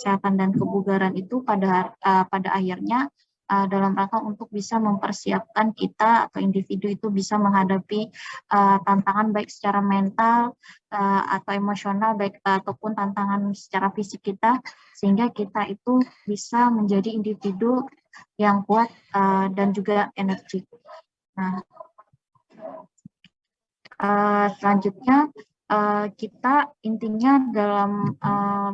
kesehatan dan kebugaran itu pada akhirnya dalam rangka untuk bisa mempersiapkan kita atau individu itu bisa menghadapi tantangan baik secara mental atau emosional baik ataupun tantangan secara fisik kita, sehingga kita itu bisa menjadi individu yang kuat dan juga energik. Nah, selanjutnya kita intinya dalam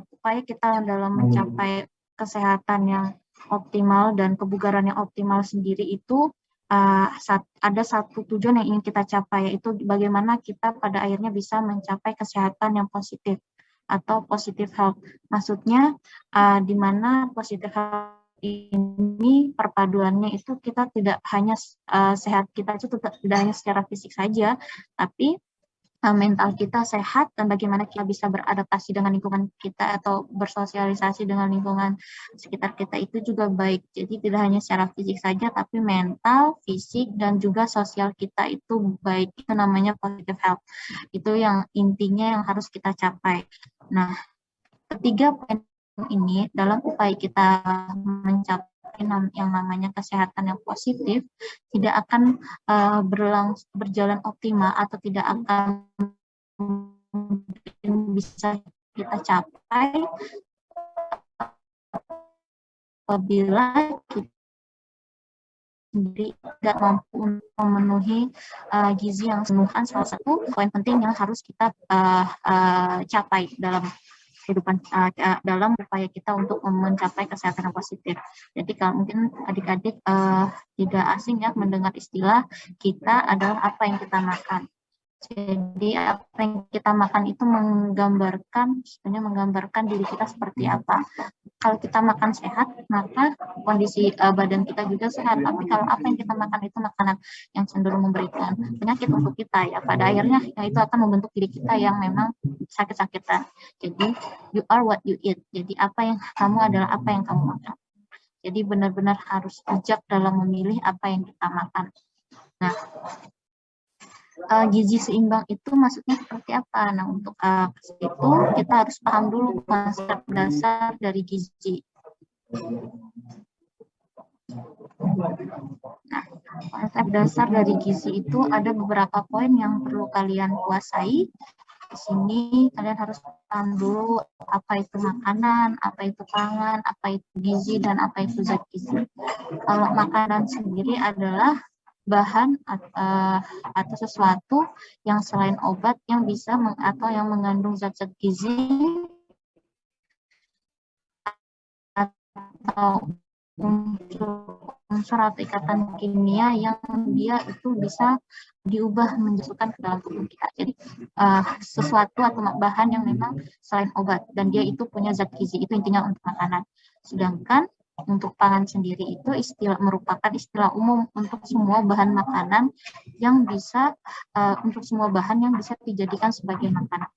upaya kita dalam mencapai kesehatan yang optimal dan kebugaran yang optimal sendiri itu ada satu tujuan yang ingin kita capai, yaitu bagaimana kita pada akhirnya bisa mencapai kesehatan yang positif atau positive health. Maksudnya di mana positive health ini perpaduannya itu kita tidak hanya sehat kita itu tidak hanya secara fisik saja, tapi mental kita sehat dan bagaimana kita bisa beradaptasi dengan lingkungan kita atau bersosialisasi dengan lingkungan sekitar kita itu juga baik. Jadi tidak hanya secara fisik saja, tapi mental, fisik, dan juga sosial kita itu baik. Itu namanya positive health. Itu yang intinya yang harus kita capai. Nah, ketiga poin ini dalam upaya kita mencapai yang namanya kesehatan yang positif tidak akan berjalan optimal atau tidak akan bisa kita capai apabila kita sendiri tidak mampu memenuhi gizi yang senuhan. Salah satu poin penting yang harus kita capai dalam kehidupan dalam upaya kita untuk mencapai kesehatan yang positif. Jadi kalau mungkin adik-adik tidak asing ya mendengar istilah kita adalah apa yang kita makan. Jadi apa yang kita makan itu sebenarnya menggambarkan diri kita seperti apa. Kalau kita makan sehat, maka kondisi badan kita juga sehat. Tapi kalau apa yang kita makan itu makanan yang cenderung memberikan penyakit untuk kita, ya pada akhirnya itu akan membentuk diri kita yang memang sakit-sakitan. Jadi you are what you eat. Jadi apa yang kamu adalah apa yang kamu makan. Jadi benar-benar harus bijak dalam memilih apa yang kita makan. Nah, gizi seimbang itu maksudnya seperti apa? Nah, untuk itu kita harus paham dulu konsep dasar dari gizi. Nah, konsep dasar dari gizi itu ada beberapa poin yang perlu kalian kuasai. Di sini kalian harus paham dulu apa itu makanan, apa itu pangan, apa itu gizi, dan apa itu zat gizi. Kalau makanan sendiri adalah bahan atau sesuatu yang selain obat yang bisa atau yang mengandung zat-zat gizi atau unsur atau ikatan kimia yang dia itu bisa diubah menjadikan ke dalam tubuh kita. Jadi sesuatu atau bahan yang memang selain obat dan dia itu punya zat gizi, itu intinya untuk makanan. Sedangkan untuk pangan sendiri itu merupakan istilah umum untuk semua bahan makanan yang bisa untuk semua bahan yang bisa dijadikan sebagai makanan.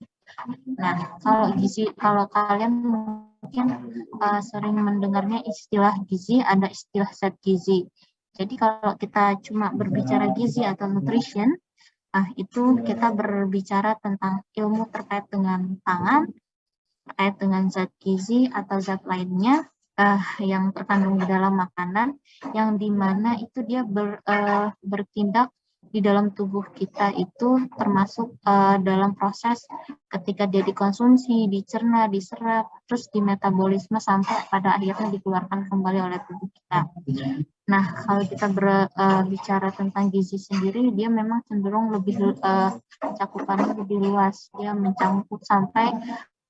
Nah, kalau kalian mungkin sering mendengarnya istilah gizi, ada istilah zat gizi. Jadi kalau kita cuma berbicara gizi atau nutrition, itu kita berbicara tentang ilmu terkait dengan pangan, terkait dengan zat gizi atau zat lainnya yang terkandung di dalam makanan, yang dimana itu dia bertindak di dalam tubuh kita itu termasuk dalam proses ketika dia dikonsumsi, dicerna, diserap, terus dimetabolisme sampai pada akhirnya dikeluarkan kembali oleh tubuh kita. Nah, kalau kita berbicara tentang gizi sendiri, dia memang cenderung lebih cakupannya lebih luas. Dia mencakup sampai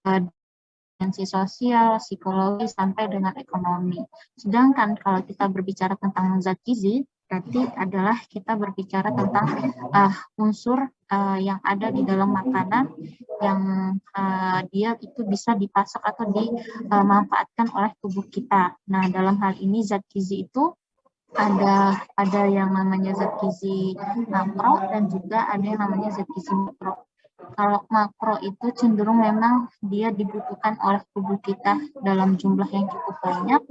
dimensi sosial, psikologi, sampai dengan ekonomi. Sedangkan kalau kita berbicara tentang zat gizi, berarti adalah kita berbicara tentang unsur yang ada di dalam makanan yang dia itu bisa dipasak atau dimanfaatkan oleh tubuh kita. Nah, dalam hal ini zat gizi itu ada yang namanya zat gizi makro dan juga ada yang namanya zat gizi mikro. Kalau makro itu cenderung memang dia dibutuhkan oleh tubuh kita dalam jumlah yang cukup banyak,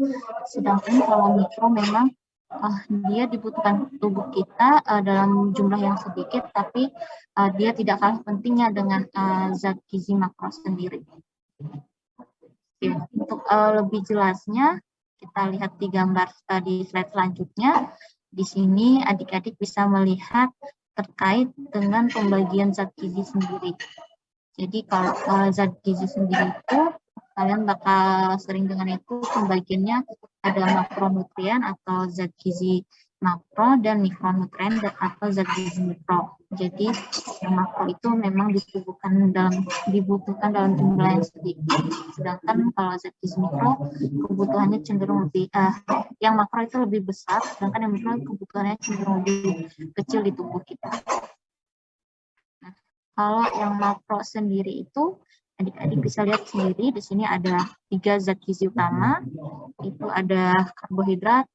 sedangkan kalau mikro memang dia dibutuhkan tubuh kita dalam jumlah yang sedikit, tapi dia tidak kalah pentingnya dengan zat gizi makro sendiri. Oke, untuk lebih jelasnya kita lihat di gambar di slide selanjutnya. Di sini adik-adik bisa melihat terkait dengan pembagian zat gizi sendiri. Jadi kalau zat gizi sendiri itu kalian bakal sering dengar itu pembagiannya ada makronutrien atau zat gizi makro dan mikronutrien atau zat gizi mikro. Jadi yang makro itu memang dibutuhkan dalam jumlah yang sedikit, sedangkan kalau zat gizi mikro kebutuhannya cenderung lebih yang makro itu lebih besar, sedangkan yang mikro kebutuhannya cenderung lebih kecil di tubuh kita. Nah, kalau yang makro sendiri itu adik-adik bisa lihat sendiri di sini ada 3 zat gizi utama, itu ada karbohidrat,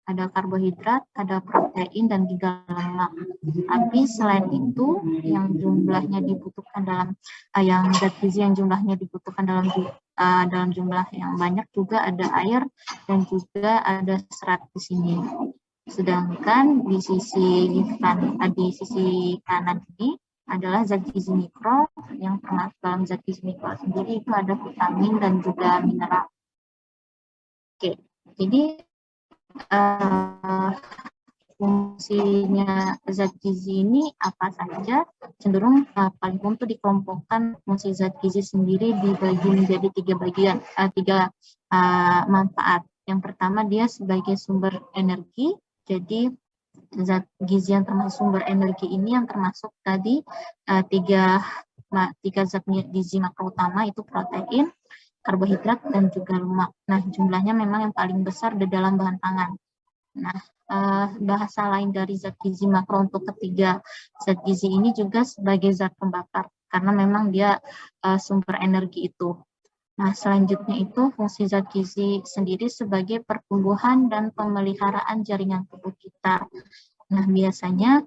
ada protein dan juga lemak. Tapi selain itu, yang jumlahnya dibutuhkan dalam yang zat gizi yang jumlahnya dibutuhkan dalam jumlah yang banyak juga ada air dan juga ada serat di sini. Sedangkan di sisi kanan ini adalah zat gizi mikro, yang termasuk dalam zat gizi mikro sendiri itu ada vitamin dan juga mineral. Oke, jadi fungsinya zat gizi ini apa saja? Cenderung paling umum itu dikelompokkan fungsi zat gizi sendiri dibagi menjadi 3 bagian, 3 manfaat. Yang pertama dia sebagai sumber energi, jadi zat gizi yang termasuk sumber energi ini yang termasuk tadi 3 zat gizi makro utama itu protein, karbohidrat, dan juga lemak. Nah, jumlahnya memang yang paling besar di dalam bahan pangan. Nah, bahasa lain dari zat gizi makro untuk ketiga zat gizi ini juga sebagai zat pembakar, karena memang dia sumber energi itu. Nah, selanjutnya itu fungsi zat gizi sendiri sebagai pertumbuhan dan pemeliharaan jaringan tubuh kita. Nah, biasanya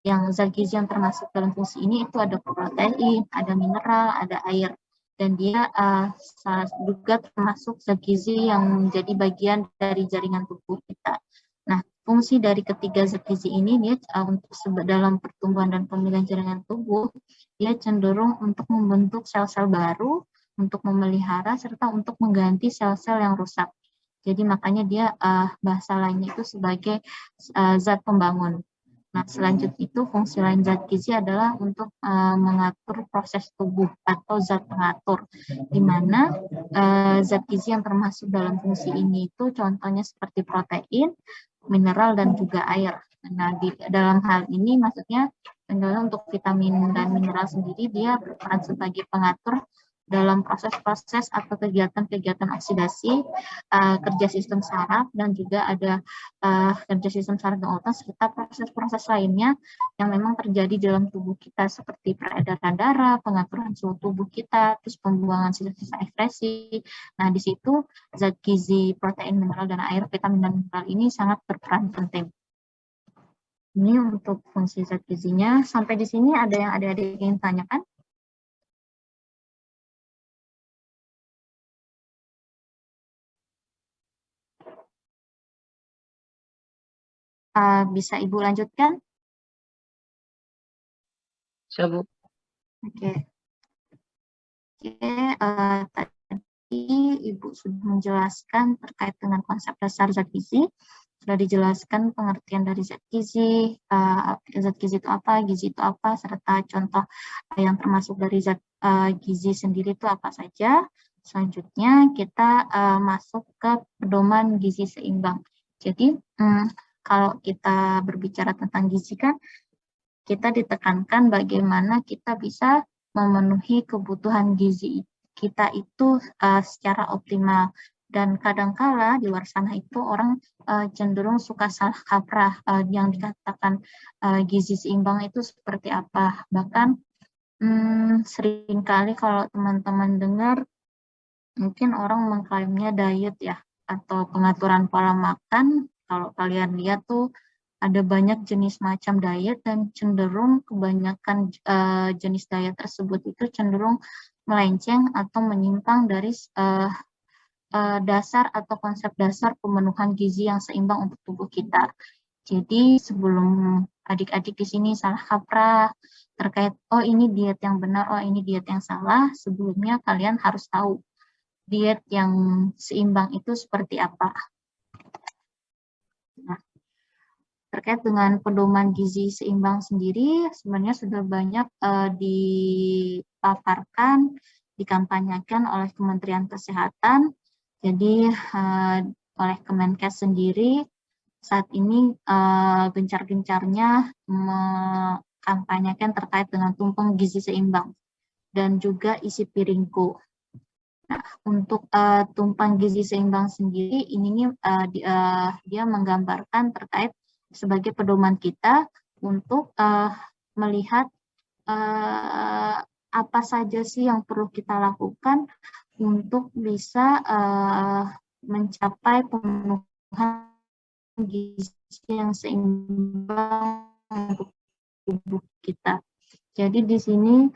yang zat gizi yang termasuk dalam fungsi ini itu ada protein, ada mineral, ada air. Dan dia juga termasuk zat gizi yang menjadi bagian dari jaringan tubuh kita. Nah, fungsi dari ketiga zat gizi ini dia untuk dalam pertumbuhan dan pemilihan jaringan tubuh, dia cenderung untuk membentuk sel-sel baru, untuk memelihara, serta untuk mengganti sel-sel yang rusak. Jadi makanya dia bahasa lainnya itu sebagai zat pembangun. Nah, selanjutnya itu fungsi lain zat gizi adalah untuk mengatur proses tubuh atau zat pengatur, di mana zat gizi yang termasuk dalam fungsi ini itu contohnya seperti protein, mineral, dan juga air. Nah, dalam hal ini maksudnya untuk vitamin dan mineral sendiri dia berperan sebagai pengatur dalam proses-proses atau kegiatan-kegiatan oksidasi, kerja sistem saraf, dan juga ada kerja sistem saraf dan otak, serta proses-proses lainnya yang memang terjadi dalam tubuh kita seperti peredaran darah, pengaturan suhu tubuh kita, terus pembuangan sisa-sisa ekskresi. Nah, di situ zat gizi, protein, mineral, dan air, vitamin dan mineral ini sangat berperan penting. Ini untuk fungsi zat gizinya. Sampai di sini ada yang adik-adik ingin tanyakan? Bisa Ibu lanjutkan? Bisa, Bu. Oke. Tadi Ibu sudah menjelaskan terkait dengan konsep dasar zat gizi. Sudah dijelaskan pengertian dari zat gizi itu apa, gizi itu apa, serta contoh yang termasuk dari zat gizi sendiri itu apa saja. Selanjutnya kita masuk ke pedoman gizi seimbang. Jadi kalau kita berbicara tentang gizi kan kita ditekankan bagaimana kita bisa memenuhi kebutuhan gizi kita itu secara optimal. Dan kadangkala di luar sana itu orang cenderung suka salah kaprah yang dikatakan gizi seimbang itu seperti apa. Bahkan seringkali kalau teman-teman dengar, mungkin orang mengklaimnya diet ya, atau pengaturan pola makan. Kalau kalian lihat tuh ada banyak jenis macam diet dan cenderung kebanyakan jenis diet tersebut itu cenderung melenceng atau menyimpang dari dasar atau konsep dasar pemenuhan gizi yang seimbang untuk tubuh kita. Jadi sebelum adik-adik di sini salah kaprah terkait, oh ini diet yang benar, oh ini diet yang salah, sebelumnya kalian harus tahu diet yang seimbang itu seperti apa. Nah, terkait dengan pedoman gizi seimbang sendiri, sebenarnya sudah banyak dipaparkan, dikampanyekan oleh Kementerian Kesehatan. Jadi oleh Kemenkes sendiri saat ini gencar-gencarnya mengkampanyekan terkait dengan tumpeng gizi seimbang dan juga isi piringku. Nah, untuk tumpeng gizi seimbang sendiri ini dia menggambarkan terkait sebagai pedoman kita untuk melihat apa saja sih yang perlu kita lakukan untuk bisa mencapai pemenuhan gizi yang seimbang untuk tubuh kita. Jadi di sini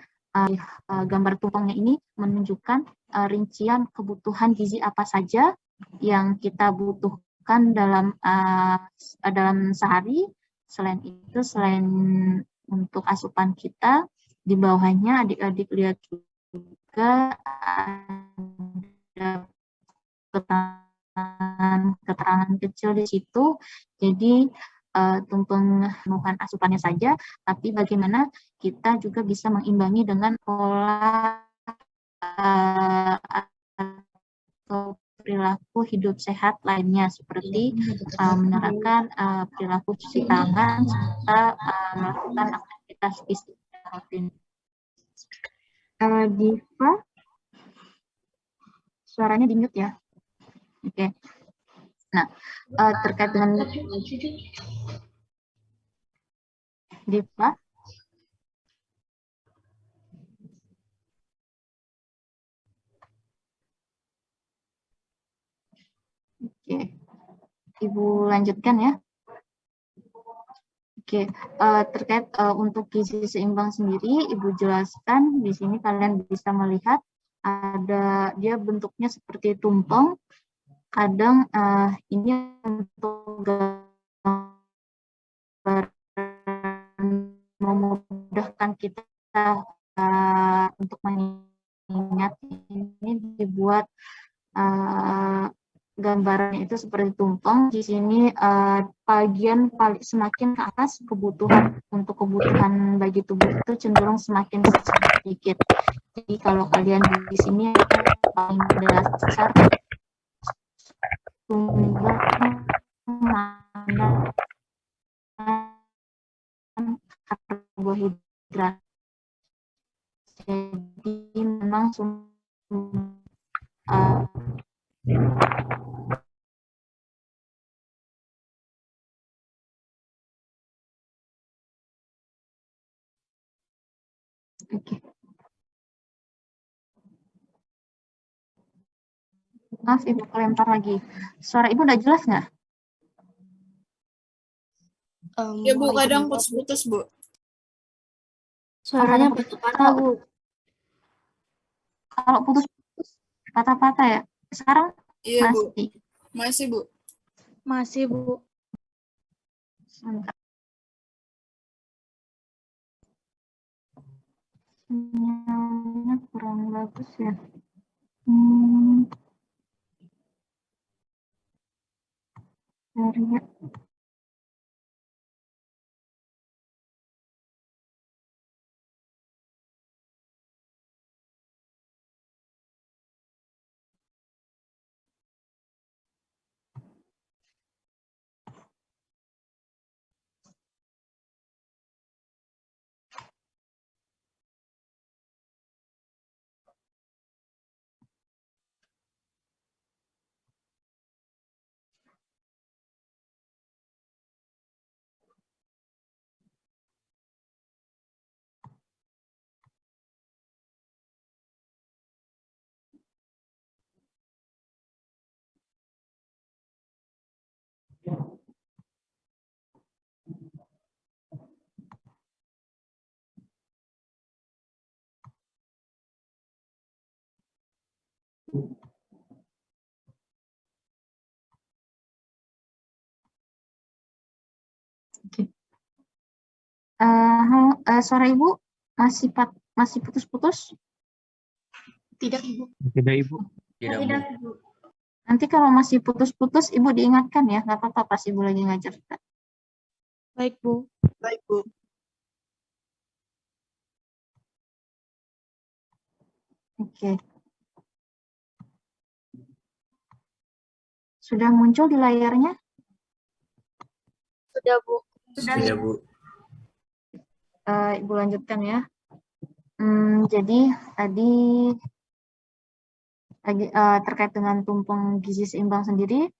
gambar tumpengnya ini menunjukkan rincian kebutuhan gizi apa saja yang kita butuhkan dalam sehari. Selain itu, selain untuk asupan kita, di bawahnya adik-adik lihat juga ada keterangan kecil di situ. Jadi tumpeng pemenuhan asupannya saja, tapi bagaimana kita juga bisa mengimbangi dengan pola atau perilaku hidup sehat lainnya seperti menerapkan perilaku cuci tangan serta melakukan aktivitas fisik rutin. Diva, suaranya di mute ya. Oke. Nah, terkait dengan Diva. Oke, Ibu lanjutkan ya. Oke, terkait untuk gizi seimbang sendiri, Ibu jelaskan di sini kalian bisa melihat dia bentuknya seperti tumpeng. Kadang ini untuk memudahkan kita untuk mengingat, ini dibuat gambarannya itu seperti tumpeng. Di sini bagian semakin ke atas untuk kebutuhan bagi tubuh itu cenderung semakin sedikit. Jadi kalau kalian di sini paling dasar sumber mana karbohidrat. Jadi memang Oke. Maaf, Ibu kelempar lagi. Suara Ibu udah jelas nggak? Ya Bu, kadang putus-putus Bu. Suaranya patah-patah Bu. Kalau putus-putus, patah-patah ya. Sekarang Iya masih. Bu, masih Bu. Masih Bu. Sebentar. Sinyalnya kurang bagus ya. Dari Suara Ibu masih putus-putus? Tidak, Ibu. Tidak, Ibu. Tidak, Bu. Ibu. Nanti kalau masih putus-putus, Ibu diingatkan ya, nggak apa-apa pas Ibu lagi ngajar. Baik, Bu. Baik, Bu. Oke. Sudah muncul di layarnya? Sudah, Bu. Sudah, Bu. Ibu lanjutkan ya. Jadi tadi terkait dengan tumpeng gizi seimbang sendiri,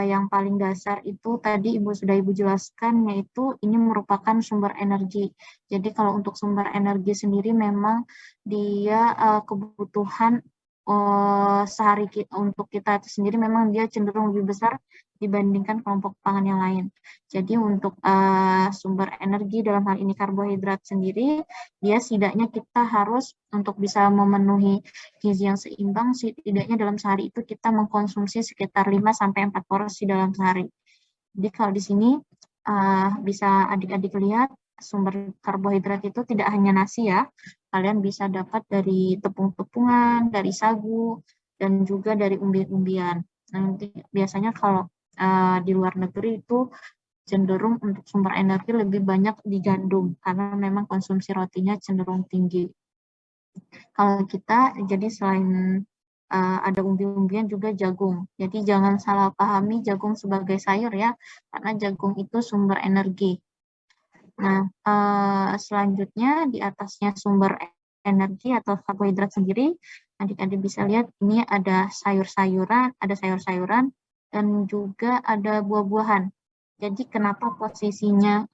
yang paling dasar itu tadi Ibu jelaskan, yaitu ini merupakan sumber energi. Jadi kalau untuk sumber energi sendiri memang dia kebutuhan sehari untuk kita itu sendiri memang dia cenderung lebih besar dibandingkan kelompok pangan yang lain. Jadi untuk sumber energi dalam hal ini karbohidrat sendiri, dia setidaknya kita harus untuk bisa memenuhi gizi yang seimbang, setidaknya dalam sehari itu kita mengkonsumsi sekitar 5-4 porsi dalam sehari. Jadi kalau di sini bisa adik-adik lihat sumber karbohidrat itu tidak hanya nasi ya, kalian bisa dapat dari tepung-tepungan, dari sagu, dan juga dari umbi-umbian. Nanti biasanya kalau di luar negeri itu cenderung untuk sumber energi lebih banyak di gandum, karena memang konsumsi rotinya cenderung tinggi. Kalau kita, jadi selain ada umbi-umbian juga jagung. Jadi jangan salah pahami jagung sebagai sayur ya, karena jagung itu sumber energi. Nah, selanjutnya di atasnya sumber energi atau karbohidrat sendiri, adik-adik bisa lihat ini ada sayur-sayuran, dan juga ada buah-buahan. Jadi kenapa posisinya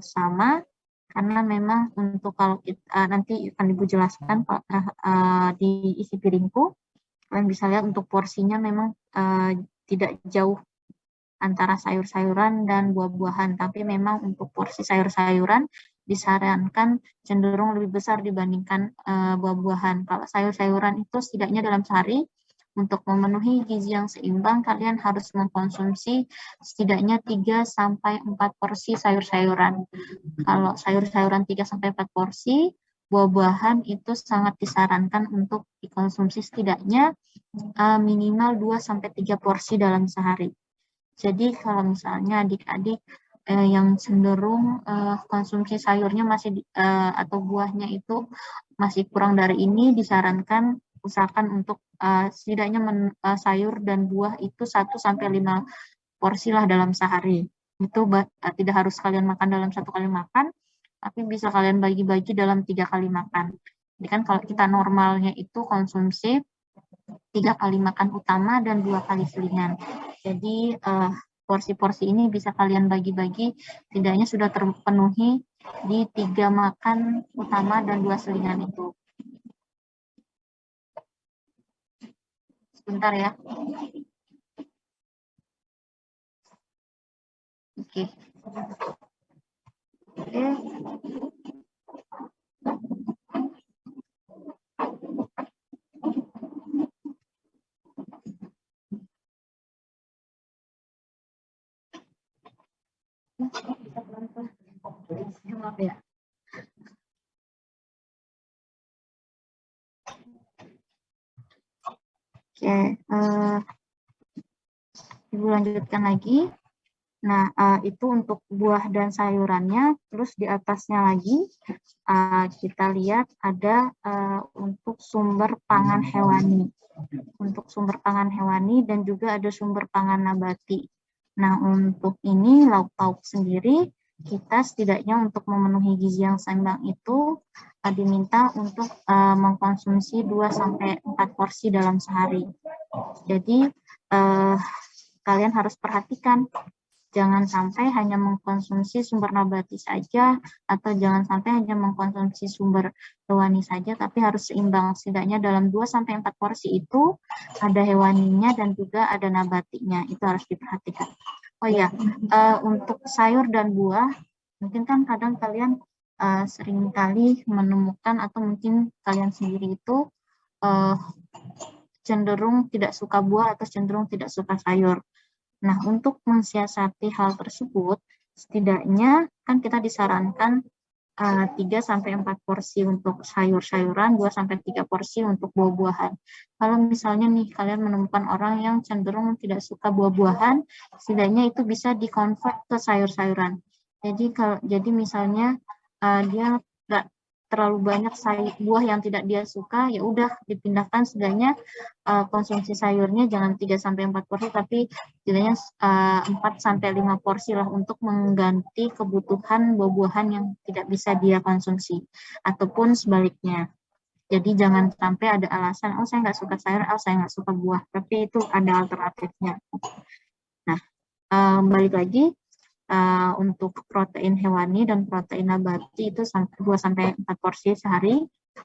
sama? Karena memang untuk kalau kita, nanti akan Ibu jelaskan di isi piringku, kalian bisa lihat untuk porsinya memang tidak jauh antara sayur-sayuran dan buah-buahan, tapi memang untuk porsi sayur-sayuran disarankan cenderung lebih besar dibandingkan buah-buahan. Kalau sayur-sayuran itu setidaknya dalam sehari untuk memenuhi gizi yang seimbang, kalian harus mengkonsumsi setidaknya 3-4 porsi sayur-sayuran. Kalau sayur-sayuran 3-4 porsi, buah-buahan itu sangat disarankan untuk dikonsumsi setidaknya minimal 2-3 porsi dalam sehari. Jadi kalau misalnya adik-adik yang cenderung konsumsi sayurnya masih atau buahnya itu masih kurang dari ini, disarankan usahakan untuk setidaknya sayur dan buah itu 1-5 porsi lah dalam sehari. Itu tidak harus kalian makan dalam 1 kali makan, tapi bisa kalian bagi-bagi dalam 3 kali makan. Jadi kan kalau kita normalnya itu konsumsi 3 kali makan utama dan 2 kali selingan. Jadi porsi-porsi ini bisa kalian bagi-bagi, setidaknya sudah terpenuhi di 3 makan utama dan 2 selingan itu. Sebentar ya. Oke. Maaf ya. Oke, Ibu lanjutkan lagi. Nah, itu untuk buah dan sayurannya. Terus di atasnya lagi, kita lihat ada untuk sumber pangan hewani. Untuk sumber pangan hewani dan juga ada sumber pangan nabati. Nah, untuk ini lauk pauk sendiri, kita setidaknya untuk memenuhi gizi yang seimbang itu diminta untuk mengkonsumsi 2-4 porsi dalam sehari. Jadi, kalian harus perhatikan, jangan sampai hanya mengkonsumsi sumber nabati saja, atau jangan sampai hanya mengkonsumsi sumber hewani saja, tapi harus seimbang. Setidaknya dalam 2-4 porsi itu ada hewaninya dan juga ada nabatinya. Itu harus diperhatikan. Oh ya, untuk sayur dan buah, mungkin kan kadang kalian sering kali menemukan atau mungkin kalian sendiri itu cenderung tidak suka buah atau cenderung tidak suka sayur. Nah, untuk mensiasati hal tersebut, setidaknya kan kita disarankan 3-4 porsi untuk sayur-sayuran, 2-3 porsi untuk buah-buahan. Kalau misalnya nih kalian menemukan orang yang cenderung tidak suka buah-buahan, setidaknya itu bisa dikonvert ke sayur-sayuran. Jadi misalnya dia nggak terlalu banyak buah yang tidak dia suka, ya udah dipindahkan setidaknya konsumsi sayurnya jangan 3-4 porsi, tapi setidaknya 4-5 porsi lah untuk mengganti kebutuhan buah-buahan yang tidak bisa dia konsumsi, ataupun sebaliknya. Jadi jangan sampai ada alasan, oh saya nggak suka sayur, oh saya nggak suka buah, tapi itu ada alternatifnya. Nah, balik lagi, untuk protein hewani dan protein nabati itu 2-4 porsi sehari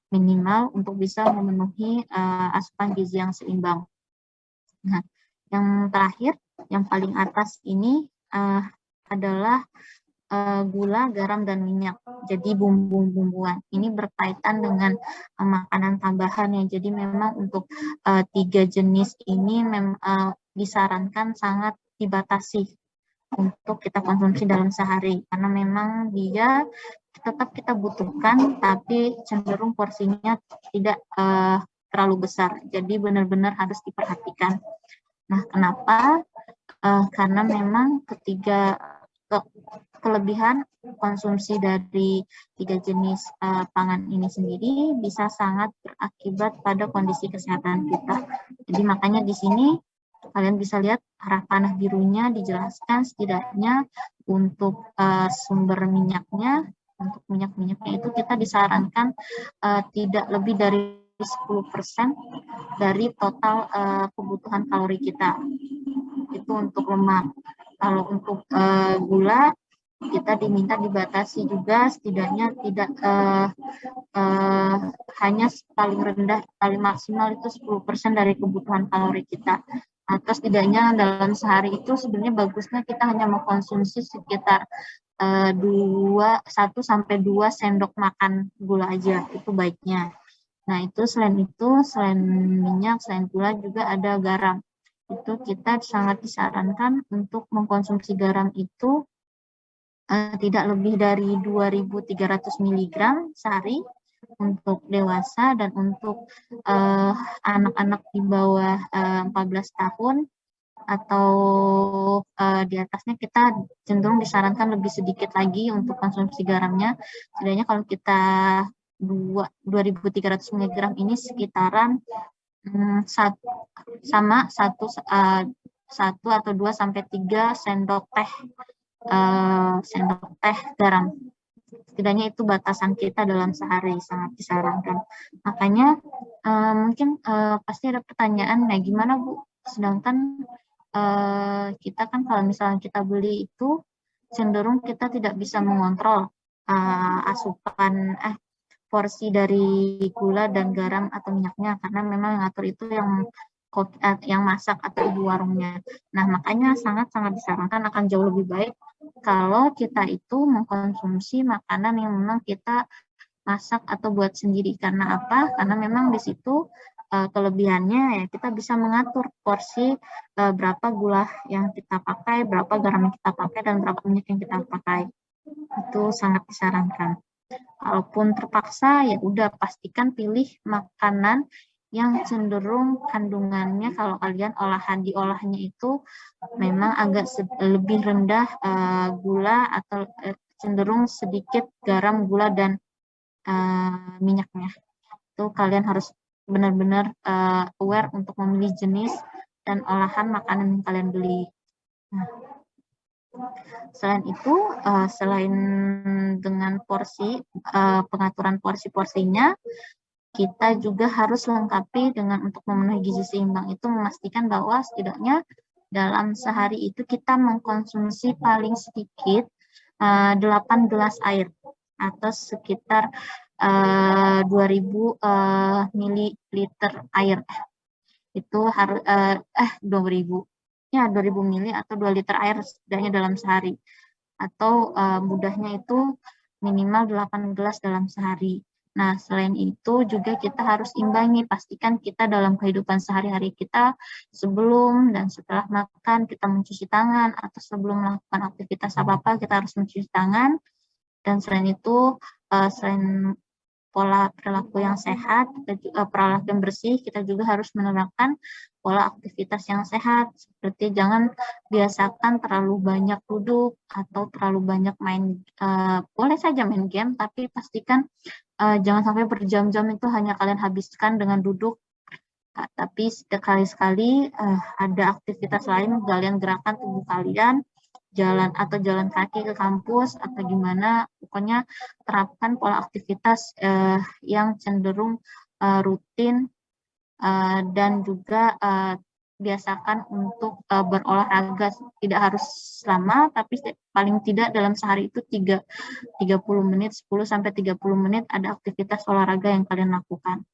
minimal untuk bisa memenuhi asupan gizi yang seimbang. Nah, yang terakhir, yang paling atas ini adalah gula, garam, dan minyak. Jadi bumbu-bumbuan. Ini berkaitan dengan makanan tambahan ya. Jadi memang untuk 3 jenis ini disarankan sangat dibatasi untuk kita konsumsi dalam sehari, karena memang dia tetap kita butuhkan, tapi cenderung porsinya tidak terlalu besar. Jadi benar-benar harus diperhatikan. Nah, kenapa? Karena memang kelebihan konsumsi dari 3 jenis pangan ini sendiri bisa sangat berakibat pada kondisi kesehatan kita. Jadi makanya di sini kalian bisa lihat arah panah birunya dijelaskan setidaknya untuk sumber minyaknya, untuk minyak-minyaknya itu kita disarankan tidak lebih dari 10% dari total kebutuhan kalori kita. Itu untuk lemak. Kalau untuk gula, kita diminta dibatasi juga setidaknya tidak hanya paling rendah, paling maksimal itu 10% dari kebutuhan kalori kita. Atau setidaknya dalam sehari itu sebenarnya bagusnya kita hanya mengkonsumsi sekitar 1-2 sendok makan gula aja, itu baiknya. Nah, selain minyak, selain gula juga ada garam. Itu kita sangat disarankan untuk mengkonsumsi garam itu tidak lebih dari 2.300 mg sehari untuk dewasa, dan untuk anak-anak di bawah 14 tahun atau di atasnya kita cenderung disarankan lebih sedikit lagi untuk konsumsi garamnya. Setidaknya kalau kita 2.300 mg ini sekitaran 1 atau 2-3 sendok teh garam. Setidaknya itu batasan kita dalam sehari, sangat disarankan. Makanya mungkin pasti ada pertanyaan, nah gimana Bu? Sedangkan kita kan kalau misalnya kita beli itu cenderung kita tidak bisa mengontrol asupan porsi dari gula dan garam atau minyaknya, karena memang yang ngatur itu yang masak atau ibu warungnya. Nah, makanya sangat-sangat disarankan akan jauh lebih baik kalau kita itu mengkonsumsi makanan yang memang kita masak atau buat sendiri. Karena apa? Karena memang di situ kelebihannya ya kita bisa mengatur porsi berapa gula yang kita pakai, berapa garam yang kita pakai, dan berapa minyak yang kita pakai. Itu sangat disarankan. Kalaupun terpaksa, ya udah pastikan pilih makanan yang cenderung kandungannya, kalau kalian diolahnya itu memang agak lebih rendah gula atau cenderung sedikit garam, gula, dan minyaknya. Itu kalian harus benar-benar aware untuk memilih jenis dan olahan makanan yang kalian beli. Nah, selain itu, selain dengan pengaturan porsi-porsinya, kita juga harus lengkapi dengan untuk memenuhi gizi seimbang itu memastikan bahwa setidaknya dalam sehari itu kita mengkonsumsi paling sedikit 8 gelas air atau sekitar 2.000 mililiter air. Itu harus 2.000 mili atau 2 liter air setidaknya dalam sehari. Atau mudahnya itu minimal 8 gelas dalam sehari. Nah, selain itu juga kita harus imbangi, pastikan kita dalam kehidupan sehari-hari kita sebelum dan setelah makan kita mencuci tangan, atau sebelum melakukan aktivitas apa-apa kita harus mencuci tangan. Dan selain itu, selain pola perilaku yang sehat, perilaku yang bersih, kita juga harus menerapkan pola aktivitas yang sehat, seperti jangan biasakan terlalu banyak duduk atau terlalu banyak main, boleh saja main game, tapi pastikan jangan sampai berjam-jam itu hanya kalian habiskan dengan duduk, tapi sekali-sekali ada aktivitas lain, kalian gerakan tubuh kalian, jalan kaki ke kampus atau gimana, pokoknya terapkan pola aktivitas yang cenderung rutin, dan juga biasakan untuk berolahraga, tidak harus lama, tapi paling tidak dalam sehari itu 30 menit, 10-30 menit ada aktivitas olahraga yang kalian lakukan.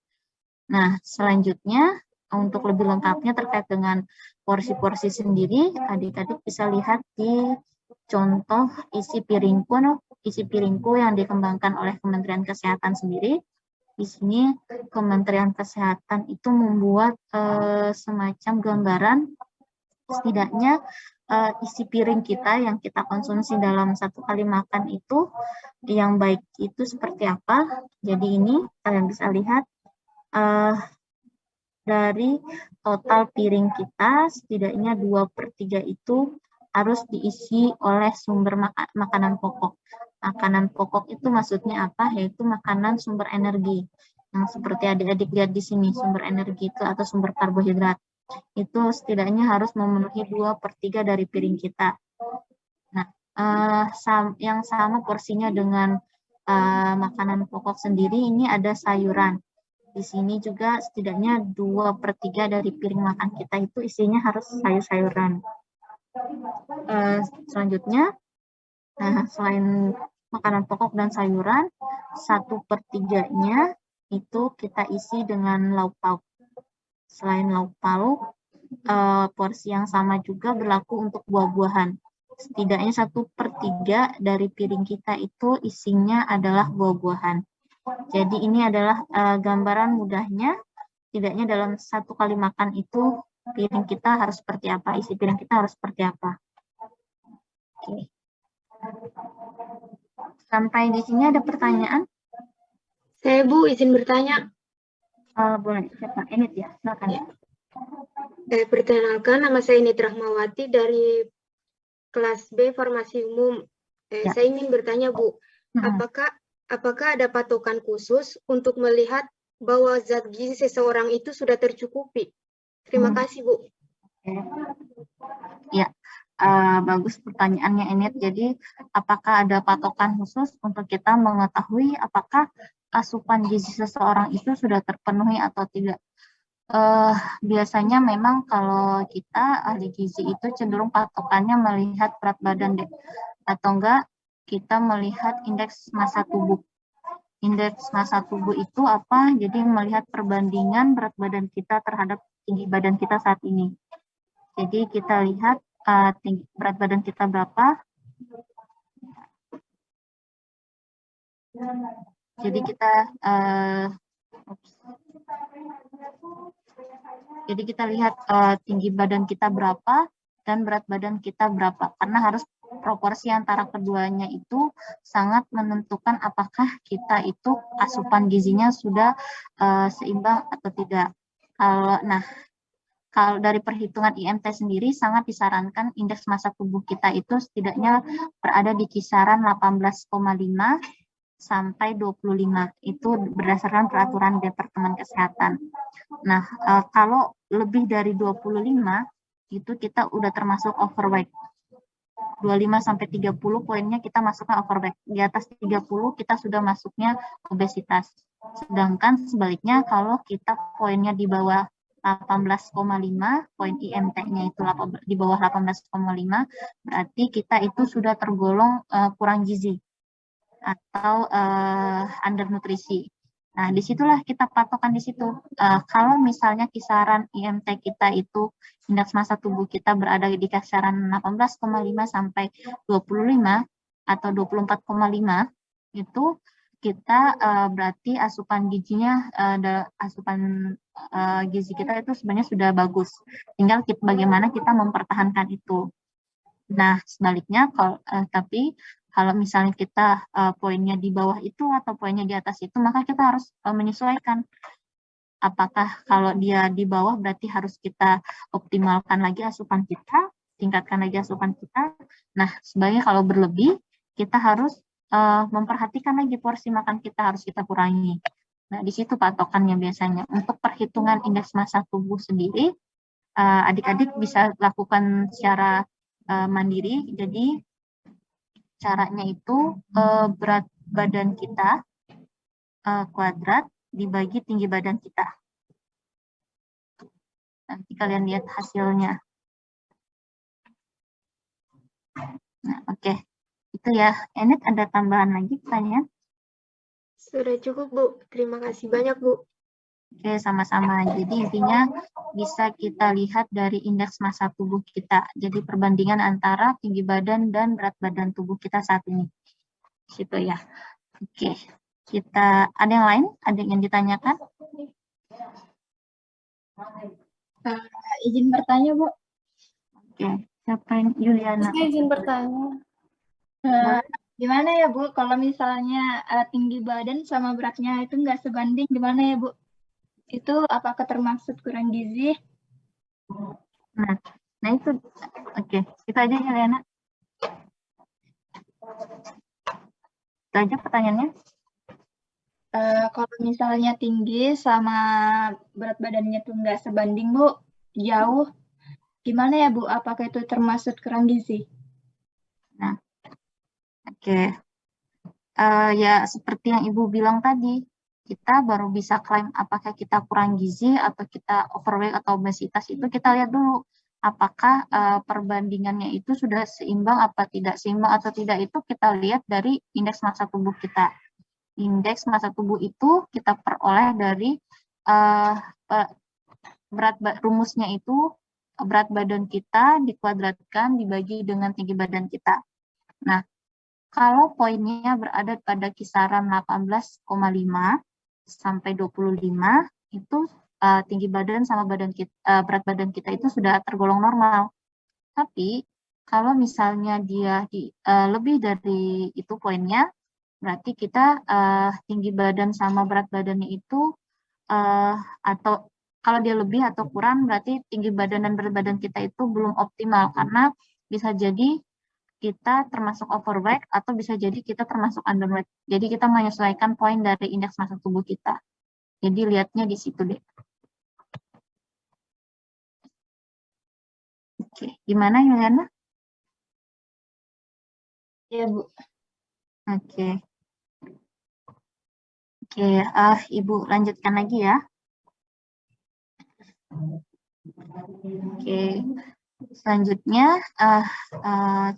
Nah, selanjutnya untuk lebih lengkapnya terkait dengan porsi-porsi sendiri, adik-adik bisa lihat di contoh isi piringku yang dikembangkan oleh Kementerian Kesehatan sendiri. Di sini Kementerian Kesehatan itu membuat semacam gambaran, setidaknya isi piring kita yang kita konsumsi dalam satu kali makan itu yang baik itu seperti apa. Jadi ini kalian bisa lihat dari total piring kita, setidaknya 2/3 itu harus diisi oleh sumber makanan pokok. Makanan pokok itu maksudnya apa? Yaitu makanan sumber energi. Yang seperti adik-adik lihat di sini, sumber energi itu atau sumber karbohidrat. Itu setidaknya harus memenuhi 2/3 dari piring kita. Nah, yang sama porsinya dengan makanan pokok sendiri, ini ada sayuran. Di sini juga setidaknya 2/3 dari piring makan kita itu isinya harus sayur-sayuran. Selanjutnya, selain makanan pokok dan sayuran, 1/3-nya itu kita isi dengan lauk pauk. Selain lauk pauk, porsi yang sama juga berlaku untuk buah-buahan. Setidaknya 1/3 dari piring kita itu isinya adalah buah-buahan. Jadi ini adalah gambaran mudahnya, tidaknya dalam satu kali makan itu piring kita harus seperti apa, isi piring kita harus seperti apa. Oke. Sampai di sini ada pertanyaan? Saya Bu izin bertanya. Boleh, siapa? Enid ya, silakan. Ya. Perkenalkan, nama saya Enid Rahmawati dari kelas B Farmasi Umum. Ya. Saya ingin bertanya Bu, apakah ada patokan khusus untuk melihat bahwa zat gizi seseorang itu sudah tercukupi? Terima kasih Bu. Ya, bagus pertanyaannya Enid. Jadi, apakah ada patokan khusus untuk kita mengetahui apakah asupan gizi seseorang itu sudah terpenuhi atau tidak? Biasanya memang kalau kita ahli gizi itu cenderung patokannya melihat berat badan deh, atau enggak kita melihat indeks massa tubuh. Indeks massa tubuh itu apa? Jadi melihat perbandingan berat badan kita terhadap tinggi badan kita saat ini. Jadi kita lihat berat badan kita berapa. Jadi kita lihat tinggi badan kita berapa dan berat badan kita berapa, karena harus proporsi antara keduanya itu sangat menentukan apakah kita itu asupan gizinya sudah seimbang atau tidak. Kalau dari perhitungan IMT sendiri sangat disarankan indeks massa tubuh kita itu setidaknya berada di kisaran 18,5 sampai 25, itu berdasarkan peraturan Departemen Kesehatan. Nah, kalau lebih dari 25, itu kita udah termasuk overweight. 25 sampai 30 poinnya kita masuknya overweight. Di atas 30 kita sudah masuknya obesitas. Sedangkan sebaliknya kalau kita poinnya di bawah 18,5, poin IMT-nya itu di bawah 18,5, berarti kita itu sudah tergolong kurang gizi atau undernutrisi. Nah, disitulah kita patokan di situ. Kalau misalnya kisaran IMT kita itu, indeks massa tubuh kita berada di kisaran 18,5 sampai 25 atau 24,5, itu kita berarti asupan gizinya, asupan gizi kita itu sebenarnya sudah bagus. Tinggal bagaimana kita mempertahankan itu. Nah, sebaliknya, tapi kalau misalnya kita poinnya di bawah itu atau poinnya di atas itu, maka kita harus menyesuaikan. Apakah kalau dia di bawah berarti harus kita optimalkan lagi asupan kita, tingkatkan lagi asupan kita. Nah, sebaliknya kalau berlebih, kita harus memperhatikan lagi porsi makan kita harus kita kurangi. Nah, di situ patokannya biasanya. Untuk perhitungan indeks massa tubuh sendiri, adik-adik bisa lakukan secara mandiri. Jadi, caranya itu berat badan kita kuadrat dibagi tinggi badan kita. Nanti kalian lihat hasilnya. Nah, oke. Itu ya. Enet ada tambahan lagi pertanyaan? Sudah cukup, Bu. Terima kasih banyak, Bu. Oke, sama-sama. Jadi intinya bisa kita lihat dari indeks massa tubuh kita. Jadi perbandingan antara tinggi badan dan berat badan tubuh kita saat ini. Gitu ya. Oke. Kita ada yang lain? Ada yang ditanyakan? Izin bertanya, Bu. Oke. Siapa yang Yuliana? Saya izin bertanya. Gimana ya, Bu, kalau misalnya tinggi badan sama beratnya itu nggak sebanding, gimana ya, Bu? Itu apakah termasuk kurang gizi? Nah itu, oke. Itu aja Yuliana. Itu aja pertanyaannya. Kalau misalnya tinggi sama berat badannya tuh nggak sebanding, Bu, jauh, gimana ya, Bu? Apakah itu termasuk kurang gizi? Nah, oke. Ya seperti yang Ibu bilang tadi, kita baru bisa klaim apakah kita kurang gizi atau kita overweight atau obesitas itu kita lihat dulu apakah perbandingannya itu sudah seimbang apa tidak. Seimbang atau tidak itu kita lihat dari indeks massa tubuh kita. Indeks massa tubuh itu kita peroleh dari rumusnya itu berat badan kita dikuadratkan dibagi dengan tinggi badan kita. Nah, kalau poinnya berada pada kisaran 18,5 sampai 25, itu tinggi badan sama berat badan kita itu sudah tergolong normal. Tapi kalau misalnya dia lebih dari itu poinnya, berarti kita tinggi badan sama berat badannya itu atau kalau dia lebih atau kurang, berarti tinggi badan dan berat badan kita itu belum optimal karena bisa jadi kita termasuk overweight atau bisa jadi kita termasuk underweight. Jadi kita menyesuaikan poin dari indeks massa tubuh kita. Jadi lihatnya di situ deh. Oke, gimana Yuliana? Ya, Bu. Oke. Oke, Ibu lanjutkan lagi ya. Oke. Selanjutnya,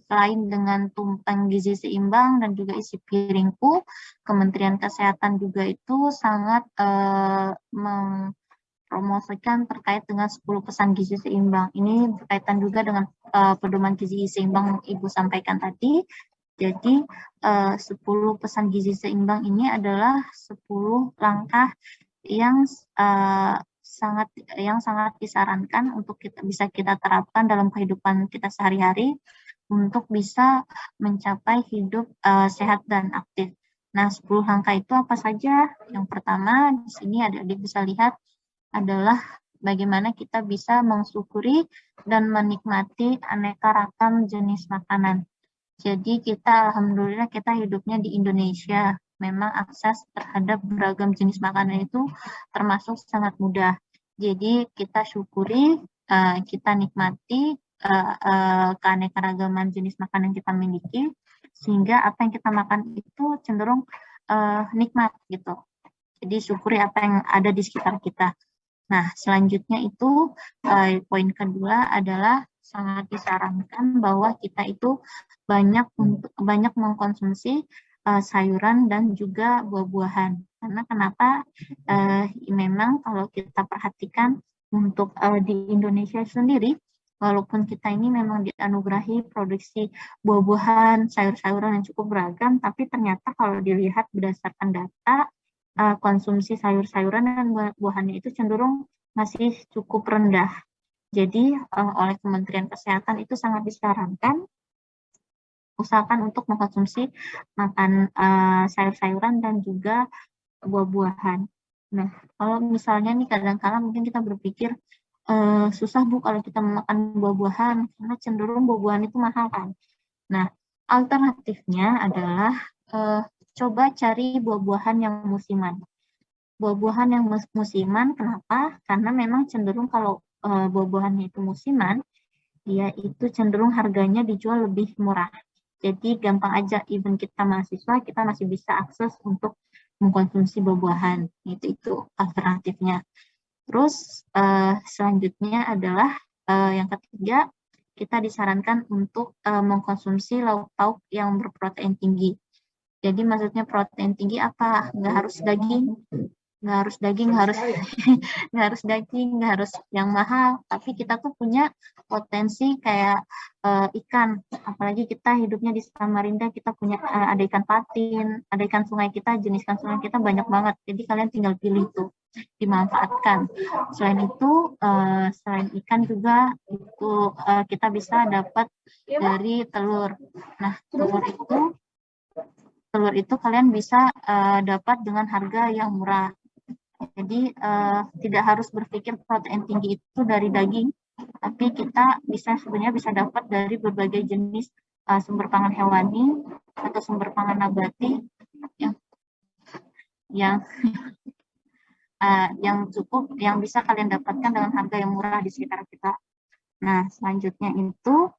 selain dengan tumpeng gizi seimbang dan juga isi piringku, Kementerian Kesehatan juga itu sangat mempromosikan terkait dengan 10 pesan gizi seimbang. Ini berkaitan juga dengan pedoman gizi seimbang Ibu sampaikan tadi. Jadi 10 pesan gizi seimbang ini adalah 10 langkah yang sangat disarankan untuk bisa kita terapkan dalam kehidupan kita sehari-hari untuk bisa mencapai hidup sehat dan aktif. Nah, 10 langkah itu apa saja? Yang pertama, di sini adik-adik bisa lihat adalah bagaimana kita bisa mensyukuri dan menikmati aneka ragam jenis makanan. Jadi alhamdulillah kita hidupnya di Indonesia. Memang akses terhadap beragam jenis makanan itu termasuk sangat mudah. Jadi kita syukuri, kita nikmati keanekaragaman jenis makanan yang kita miliki, sehingga apa yang kita makan itu cenderung nikmat gitu. Jadi syukuri apa yang ada di sekitar kita. Nah, selanjutnya itu poin kedua adalah sangat disarankan bahwa kita itu banyak mengkonsumsi sayuran dan juga buah-buahan. Karena kenapa? Memang kalau kita perhatikan untuk di Indonesia sendiri, walaupun kita ini memang dianugerahi produksi buah-buahan, sayur-sayuran yang cukup beragam, tapi ternyata kalau dilihat berdasarkan data, konsumsi sayur-sayuran dan buah-buahannya itu cenderung masih cukup rendah. Jadi oleh Kementerian Kesehatan itu sangat disarankan usahakan untuk mengkonsumsi makan sayur-sayuran dan juga buah-buahan. Nah, kalau misalnya nih kadang-kala mungkin kita berpikir susah Bu kalau kita makan buah-buahan karena cenderung buah-buahan itu mahal kan. Nah, alternatifnya adalah coba cari buah-buahan yang musiman. Buah-buahan yang musiman, kenapa? Karena memang cenderung kalau buah-buahannya itu musiman, dia itu cenderung harganya dijual lebih murah. Jadi gampang aja, even kita mahasiswa, kita masih bisa akses untuk mengkonsumsi buah-buahan. Itu alternatifnya. Terus selanjutnya adalah yang ketiga, kita disarankan untuk mengkonsumsi lauk pauk yang berprotein tinggi. Jadi maksudnya protein tinggi apa? Nggak harus daging, nggak harus daging, nggak harus yang mahal. Tapi kita tuh punya potensi kayak ikan. Apalagi kita hidupnya di Samarinda, kita punya ada ikan patin, ada ikan sungai kita, jenis ikan sungai kita banyak banget. Jadi kalian tinggal pilih tuh, dimanfaatkan. Selain itu, selain ikan juga itu kita bisa dapat dari telur. Nah, telur itu kalian bisa dapat dengan harga yang murah. Jadi tidak harus berpikir protein tinggi itu dari daging, tapi kita sebenarnya bisa dapat dari berbagai jenis sumber pangan hewani atau sumber pangan nabati yang cukup, yang bisa kalian dapatkan dengan harga yang murah di sekitar kita. Nah, selanjutnya itu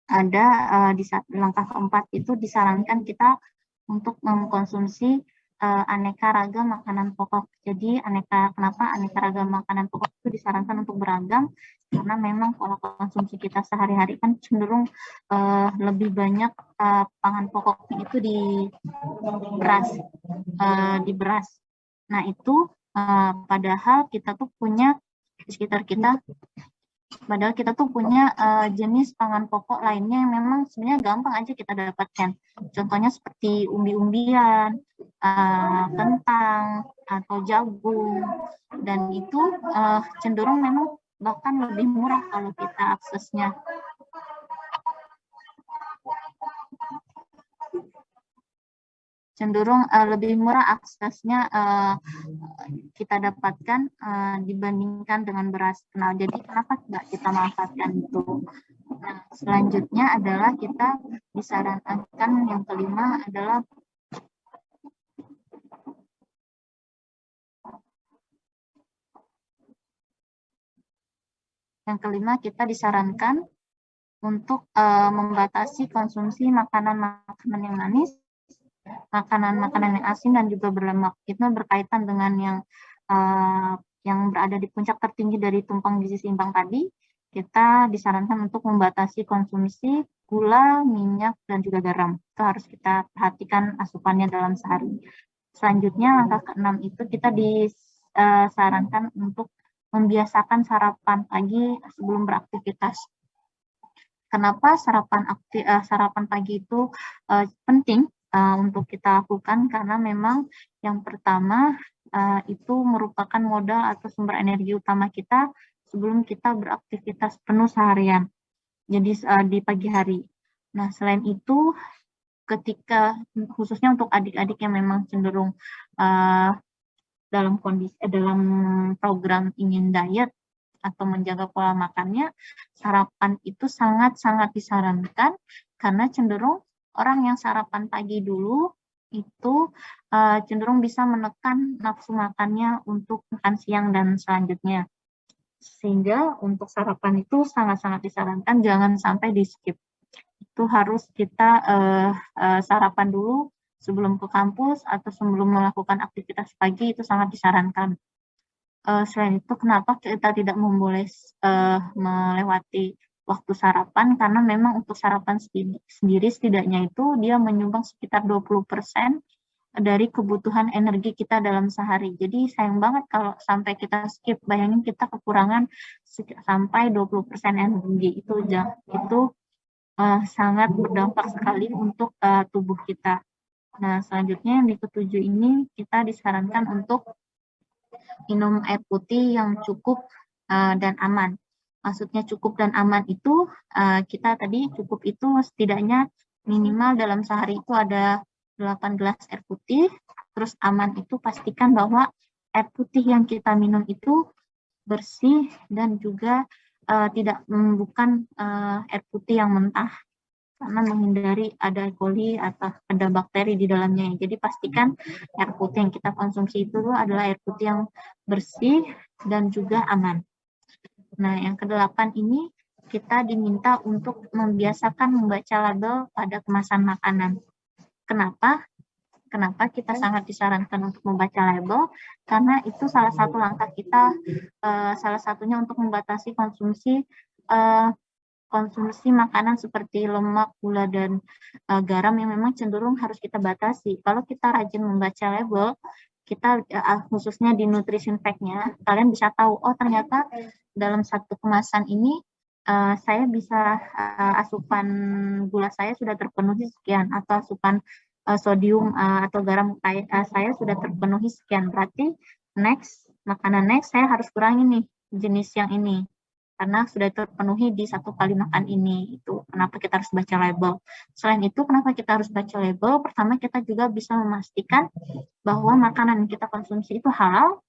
ada di langkah keempat itu disarankan kita untuk mengkonsumsi aneka ragam makanan pokok. Jadi kenapa aneka ragam makanan pokok itu disarankan untuk beragam? Karena memang pola konsumsi kita sehari-hari kan cenderung lebih banyak pangan pokoknya itu di beras. Nah itu padahal kita tuh punya di sekitar kita. Padahal kita tuh punya jenis pangan pokok lainnya yang memang sebenarnya gampang aja kita dapatkan. Contohnya seperti umbi-umbian, kentang, atau jagung. Dan itu cenderung memang bahkan lebih murah kalau kita aksesnya. Cenderung lebih murah aksesnya kita dapatkan dibandingkan dengan beras. Nah, jadi kenapa tidak kita manfaatkan itu? Nah, selanjutnya adalah kita disarankan yang kelima adalah kita disarankan untuk membatasi konsumsi makanan-makanan yang manis, makanan-makanan yang asin dan juga berlemak. Itu berkaitan dengan yang berada di puncak tertinggi dari tumpang gizi seimbang tadi. Kita disarankan untuk membatasi konsumsi gula, minyak, dan juga garam. Itu harus kita perhatikan asupannya dalam sehari. Selanjutnya langkah ke-6 itu kita disarankan untuk membiasakan sarapan pagi sebelum beraktivitas. Kenapa sarapan pagi itu penting untuk kita lakukan? Karena memang yang pertama itu merupakan modal atau sumber energi utama kita sebelum kita beraktivitas penuh seharian. Jadi di pagi hari. Nah, selain itu ketika khususnya untuk adik-adik yang memang cenderung dalam program ingin diet atau menjaga pola makannya, sarapan itu sangat-sangat disarankan karena cenderung orang yang sarapan pagi dulu itu cenderung bisa menekan nafsu makannya untuk makan siang dan selanjutnya. Sehingga untuk sarapan itu sangat-sangat disarankan, jangan sampai di skip. Itu harus kita sarapan dulu sebelum ke kampus atau sebelum melakukan aktivitas pagi, itu sangat disarankan. Selain itu, kenapa kita tidak memboleh melewati waktu sarapan? Karena memang untuk sarapan sendiri setidaknya itu dia menyumbang sekitar 20% dari kebutuhan energi kita dalam sehari. Jadi sayang banget kalau sampai kita skip. Bayangin kita kekurangan sampai 20% energi. Itu sangat berdampak sekali untuk tubuh kita. Nah, selanjutnya yang di ketujuh ini kita disarankan untuk minum air putih yang cukup dan aman. Maksudnya cukup dan aman itu kita tadi cukup itu setidaknya minimal dalam sehari itu ada 8 gelas air putih. Terus aman itu pastikan bahwa air putih yang kita minum itu bersih dan juga bukan air putih yang mentah, karena menghindari ada E. coli atau ada bakteri di dalamnya. Jadi pastikan air putih yang kita konsumsi itu adalah air putih yang bersih dan juga aman. Nah, yang kedelapan ini kita diminta untuk membiasakan membaca label pada kemasan makanan. Kenapa? Kenapa kita sangat disarankan untuk membaca label? Karena itu salah satu langkah kita, salah satunya untuk membatasi konsumsi makanan seperti lemak, gula, dan garam yang memang cenderung harus kita batasi. Kalau kita rajin membaca label, kita khususnya di nutrition fact-nya, kalian bisa tahu, oh ternyata dalam satu kemasan ini saya bisa asupan gula saya sudah terpenuhi sekian, atau asupan sodium atau garam saya sudah terpenuhi sekian. Berarti makanan next saya harus kurangi nih jenis yang ini, karena sudah terpenuhi di satu kali makan ini. Itu kenapa kita harus baca label. Selain itu, kenapa kita harus baca label? Pertama, kita juga bisa memastikan bahwa makanan yang kita konsumsi itu halal,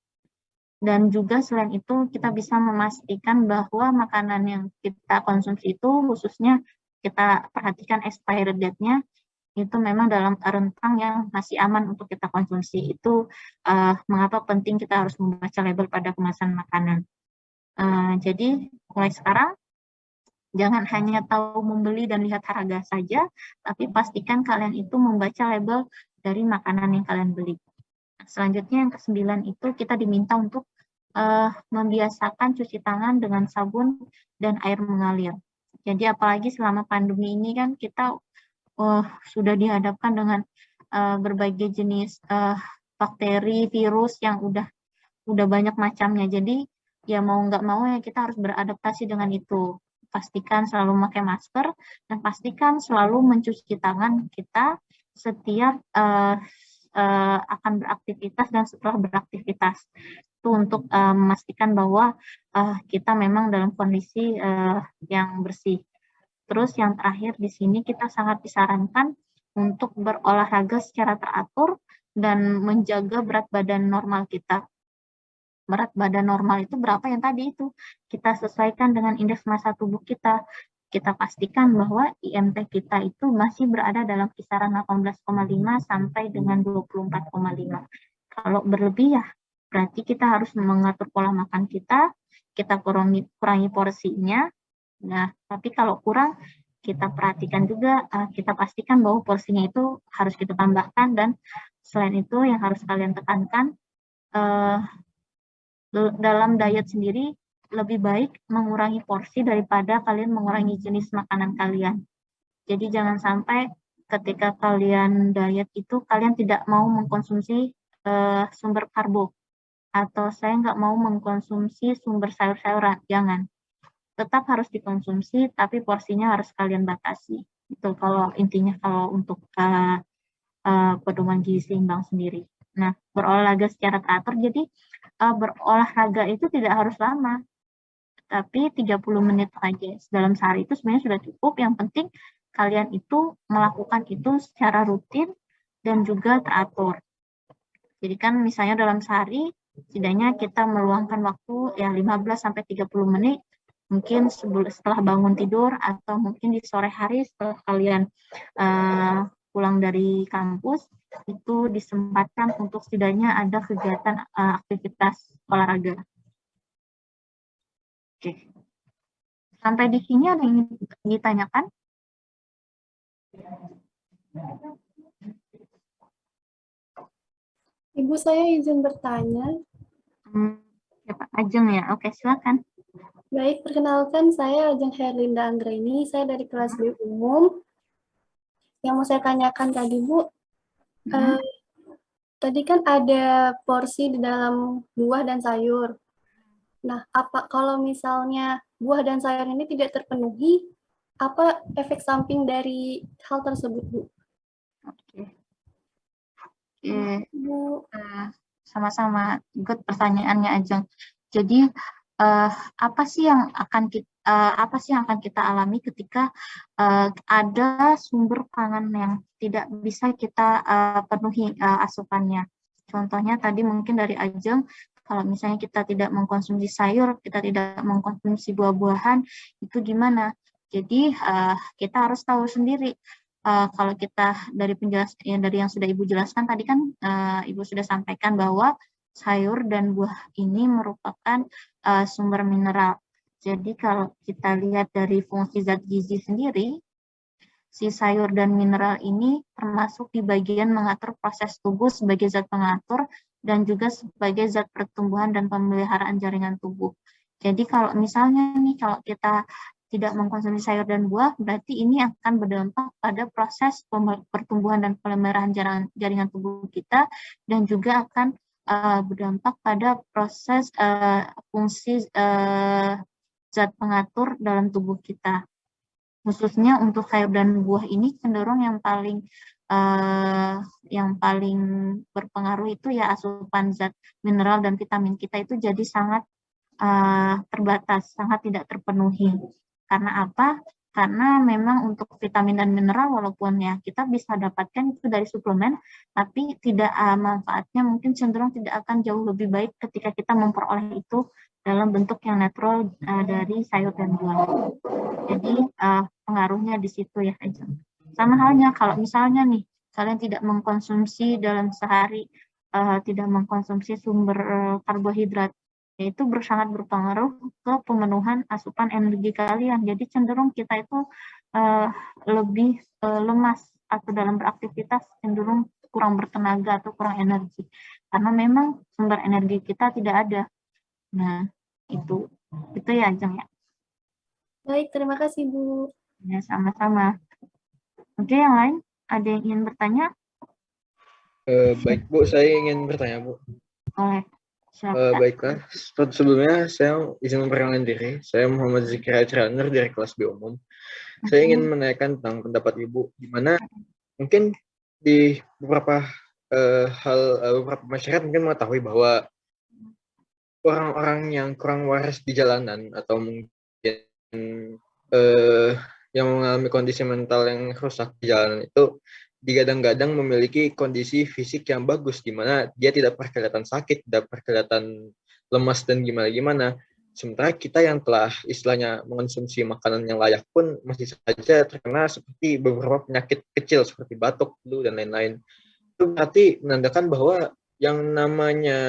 dan juga selain itu kita bisa memastikan bahwa makanan yang kita konsumsi itu, khususnya kita perhatikan expiry date-nya, itu memang dalam rentang yang masih aman untuk kita konsumsi. Itu mengapa penting kita harus membaca label pada kemasan makanan. Jadi mulai sekarang jangan hanya tahu membeli dan lihat harga saja, tapi pastikan kalian itu membaca label dari makanan yang kalian beli. Selanjutnya yang ke-9 itu kita diminta untuk membiasakan cuci tangan dengan sabun dan air mengalir. Jadi apalagi selama pandemi ini kan kita sudah dihadapkan dengan berbagai jenis bakteri, virus yang udah banyak macamnya. Jadi ya mau nggak mau ya kita harus beradaptasi dengan itu. Pastikan selalu memakai masker dan pastikan selalu mencuci tangan kita setiap akan beraktivitas dan setelah beraktivitas. Itu untuk memastikan bahwa kita memang dalam kondisi yang bersih. Terus yang terakhir di sini kita sangat disarankan untuk berolahraga secara teratur dan menjaga berat badan normal kita. Berat badan normal itu berapa yang tadi itu? Kita sesuaikan dengan indeks massa tubuh kita. Kita pastikan bahwa IMT kita itu masih berada dalam kisaran 18,5 sampai dengan 24,5. Kalau berlebih ya berarti kita harus mengatur pola makan kita kurangi porsinya. Nah, tapi kalau kurang, kita perhatikan juga, kita pastikan bahwa porsinya itu harus kita tambahkan, dan selain itu yang harus kalian tekankan, dalam diet sendiri, lebih baik mengurangi porsi daripada kalian mengurangi jenis makanan kalian. Jadi jangan sampai ketika kalian diet itu, kalian tidak mau mengkonsumsi sumber karbo, atau saya nggak mau mengkonsumsi sumber sayur-sayuran, jangan. Tetap harus dikonsumsi, tapi porsinya harus kalian batasi. Itu kalau intinya kalau untuk pedoman gizi seimbang sendiri. Nah, berolahraga secara teratur, jadi berolahraga itu tidak harus lama, tapi 30 menit saja. Dalam sehari itu sebenarnya sudah cukup, yang penting kalian itu melakukan itu secara rutin dan juga teratur. Jadi kan misalnya dalam sehari, setidaknya kita meluangkan waktu ya 15-30 menit, mungkin setelah bangun tidur atau mungkin di sore hari setelah kalian pulang dari kampus, itu disempatkan untuk setidaknya ada kegiatan aktivitas olahraga. Oke. Sampai di sini ada yang ditanyakan? Ibu, saya izin bertanya. Ya, Pak Ajeng ya, oke silakan. Baik, perkenalkan saya Ajeng Herlinda Anggreni, saya dari kelas B umum. Yang mau saya tanyakan tadi, Bu, tadi kan ada porsi di dalam buah dan sayur. Nah, kalau misalnya buah dan sayur ini tidak terpenuhi, apa efek samping dari hal tersebut, Bu? Oke. Oke. Bu, Sama-sama, good pertanyaannya Ajeng. Jadi apa sih yang akan kita alami ketika ada sumber pangan yang tidak bisa kita penuhi asupannya. Contohnya tadi mungkin dari Ajeng, kalau misalnya kita tidak mengkonsumsi sayur, kita tidak mengkonsumsi buah-buahan, itu gimana? Jadi kita harus tahu sendiri. Kalau kita dari dari yang sudah Ibu jelaskan tadi kan Ibu sudah sampaikan bahwa sayur dan buah ini merupakan sumber mineral. Jadi kalau kita lihat dari fungsi zat gizi sendiri, si sayur dan mineral ini termasuk di bagian mengatur proses tubuh sebagai zat pengatur dan juga sebagai zat pertumbuhan dan pemeliharaan jaringan tubuh. Jadi kalau misalnya nih kalau kita tidak mengkonsumsi sayur dan buah, berarti ini akan berdampak pada proses pertumbuhan dan pemeliharaan jaringan tubuh kita, dan juga akan berdampak pada proses fungsi zat pengatur dalam tubuh kita. Khususnya untuk sayur dan buah ini cenderung yang paling berpengaruh itu ya asupan zat mineral dan vitamin kita itu jadi sangat terbatas, sangat tidak terpenuhi. Karena apa? Karena memang untuk vitamin dan mineral walaupun ya kita bisa dapatkan itu dari suplemen, tapi tidak manfaatnya mungkin cenderung tidak akan jauh lebih baik ketika kita memperoleh itu dalam bentuk yang natural dari sayur dan buah. Jadi pengaruhnya di situ ya aja. Sama halnya kalau misalnya nih kalian tidak mengkonsumsi dalam sehari, tidak mengkonsumsi sumber karbohidrat, yaitu sangat berpengaruh ke pemenuhan asupan energi kalian. Jadi cenderung kita itu lebih lemas atau dalam beraktivitas cenderung kurang bertenaga atau kurang energi. Karena memang sumber energi kita tidak ada. Nah, itu ya Ajeng ya. baik, terima kasih, Bu. Ya, sama-sama. Oke, yang lain ada yang ingin bertanya? Baik Bu, saya ingin bertanya Bu. Boleh. Silakan. Baiklah, sebelumnya saya izin memperkenalkan diri. Saya Muhammad Zikri Hajraner dari kelas B umum. Saya ingin menanyakan tentang pendapat Ibu, di mana mungkin di beberapa beberapa masyarakat mungkin mengetahui bahwa orang-orang yang kurang waras di jalanan atau mungkin yang mengalami kondisi mental yang rusak di jalanan itu digadang-gadang memiliki kondisi fisik yang bagus, di mana dia tidak pernah kelihatan sakit, tidak pernah kelihatan lemas dan gimana-gimana. Sementara kita yang telah istilahnya mengonsumsi makanan yang layak pun masih saja terkena seperti beberapa penyakit kecil seperti batuk, flu, dan lain-lain. Itu berarti menandakan bahwa yang namanya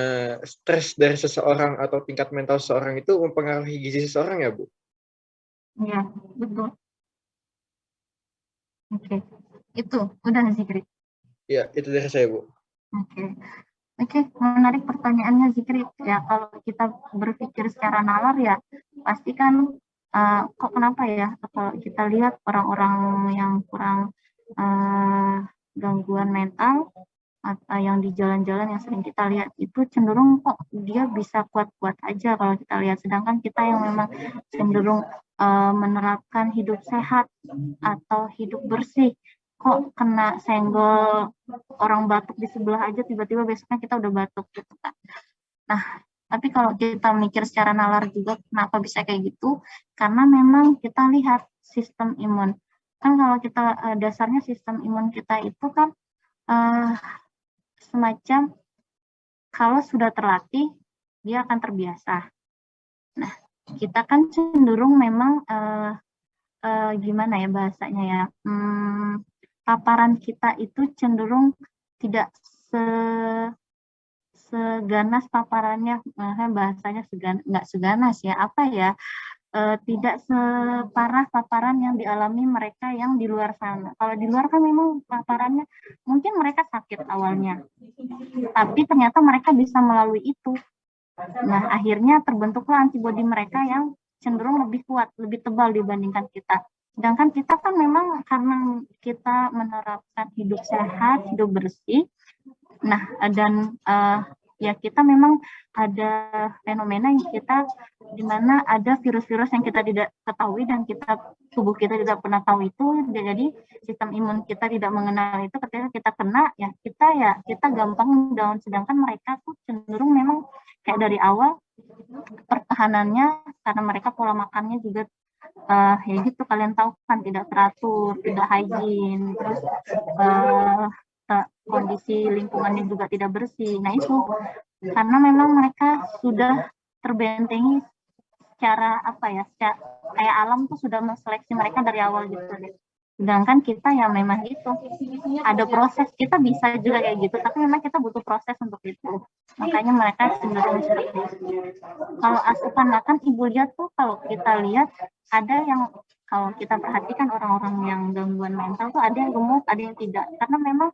stres dari seseorang atau tingkat mental seseorang itu mempengaruhi gizi seseorang ya Bu? Ya, betul. Oke. Itu udah Zikri. Ya, itu dari saya Bu. Oke, menarik pertanyaannya Zikri. Ya, kalau kita berpikir secara nalar ya, pasti kan kok kenapa ya kalau kita lihat orang-orang yang kurang gangguan mental atau yang di jalan-jalan yang sering kita lihat itu cenderung kok dia bisa kuat-kuat aja kalau kita lihat, sedangkan kita yang memang cenderung menerapkan hidup sehat atau hidup bersih kok kena senggol orang batuk di sebelah aja tiba-tiba besoknya kita udah batuk gitu kan. Nah, tapi kalau kita mikir secara nalar juga kenapa bisa kayak gitu, karena memang kita lihat sistem imun kan, kalau kita dasarnya sistem imun kita itu kan semacam kalau sudah terlatih dia akan terbiasa. Nah, kita kan cenderung memang gimana ya bahasanya ya, paparan kita itu cenderung tidak seganas paparannya, bahasanya nggak seganas ya, apa ya, tidak separah paparan yang dialami mereka yang di luar sana. Kalau di luar kan memang paparannya mungkin mereka sakit awalnya, tapi ternyata mereka bisa melalui itu. Nah, akhirnya terbentuklah antibodi mereka yang cenderung lebih kuat, lebih tebal dibandingkan kita. Sedangkan kita kan memang karena kita menerapkan hidup sehat, hidup bersih, Nah, dan ya kita memang ada fenomena yang kita di mana ada virus-virus yang kita tidak ketahui dan tubuh kita tidak pernah tahu itu, jadi sistem imun kita tidak mengenal itu. Ketika kita kena ya kita gampang down, sedangkan mereka tuh cenderung memang kayak dari awal pertahanannya karena mereka pola makannya juga ya gitu, kalian tahu kan, tidak teratur, tidak hygiene, terus kondisi lingkungannya juga tidak bersih. Nah itu karena memang mereka sudah terbentengi secara kayak alam tuh sudah menseleksi mereka dari awal gitu deh. Sedangkan kita ya memang gitu, ada proses, kita bisa juga kayak gitu, tapi memang kita butuh proses untuk itu. Makanya mereka cenderung seperti itu. Kalau asupan makan, ibu lihat tuh, kalau kita lihat ada yang, kalau kita perhatikan orang-orang yang gangguan mental tuh ada yang gemuk, ada yang tidak. Karena memang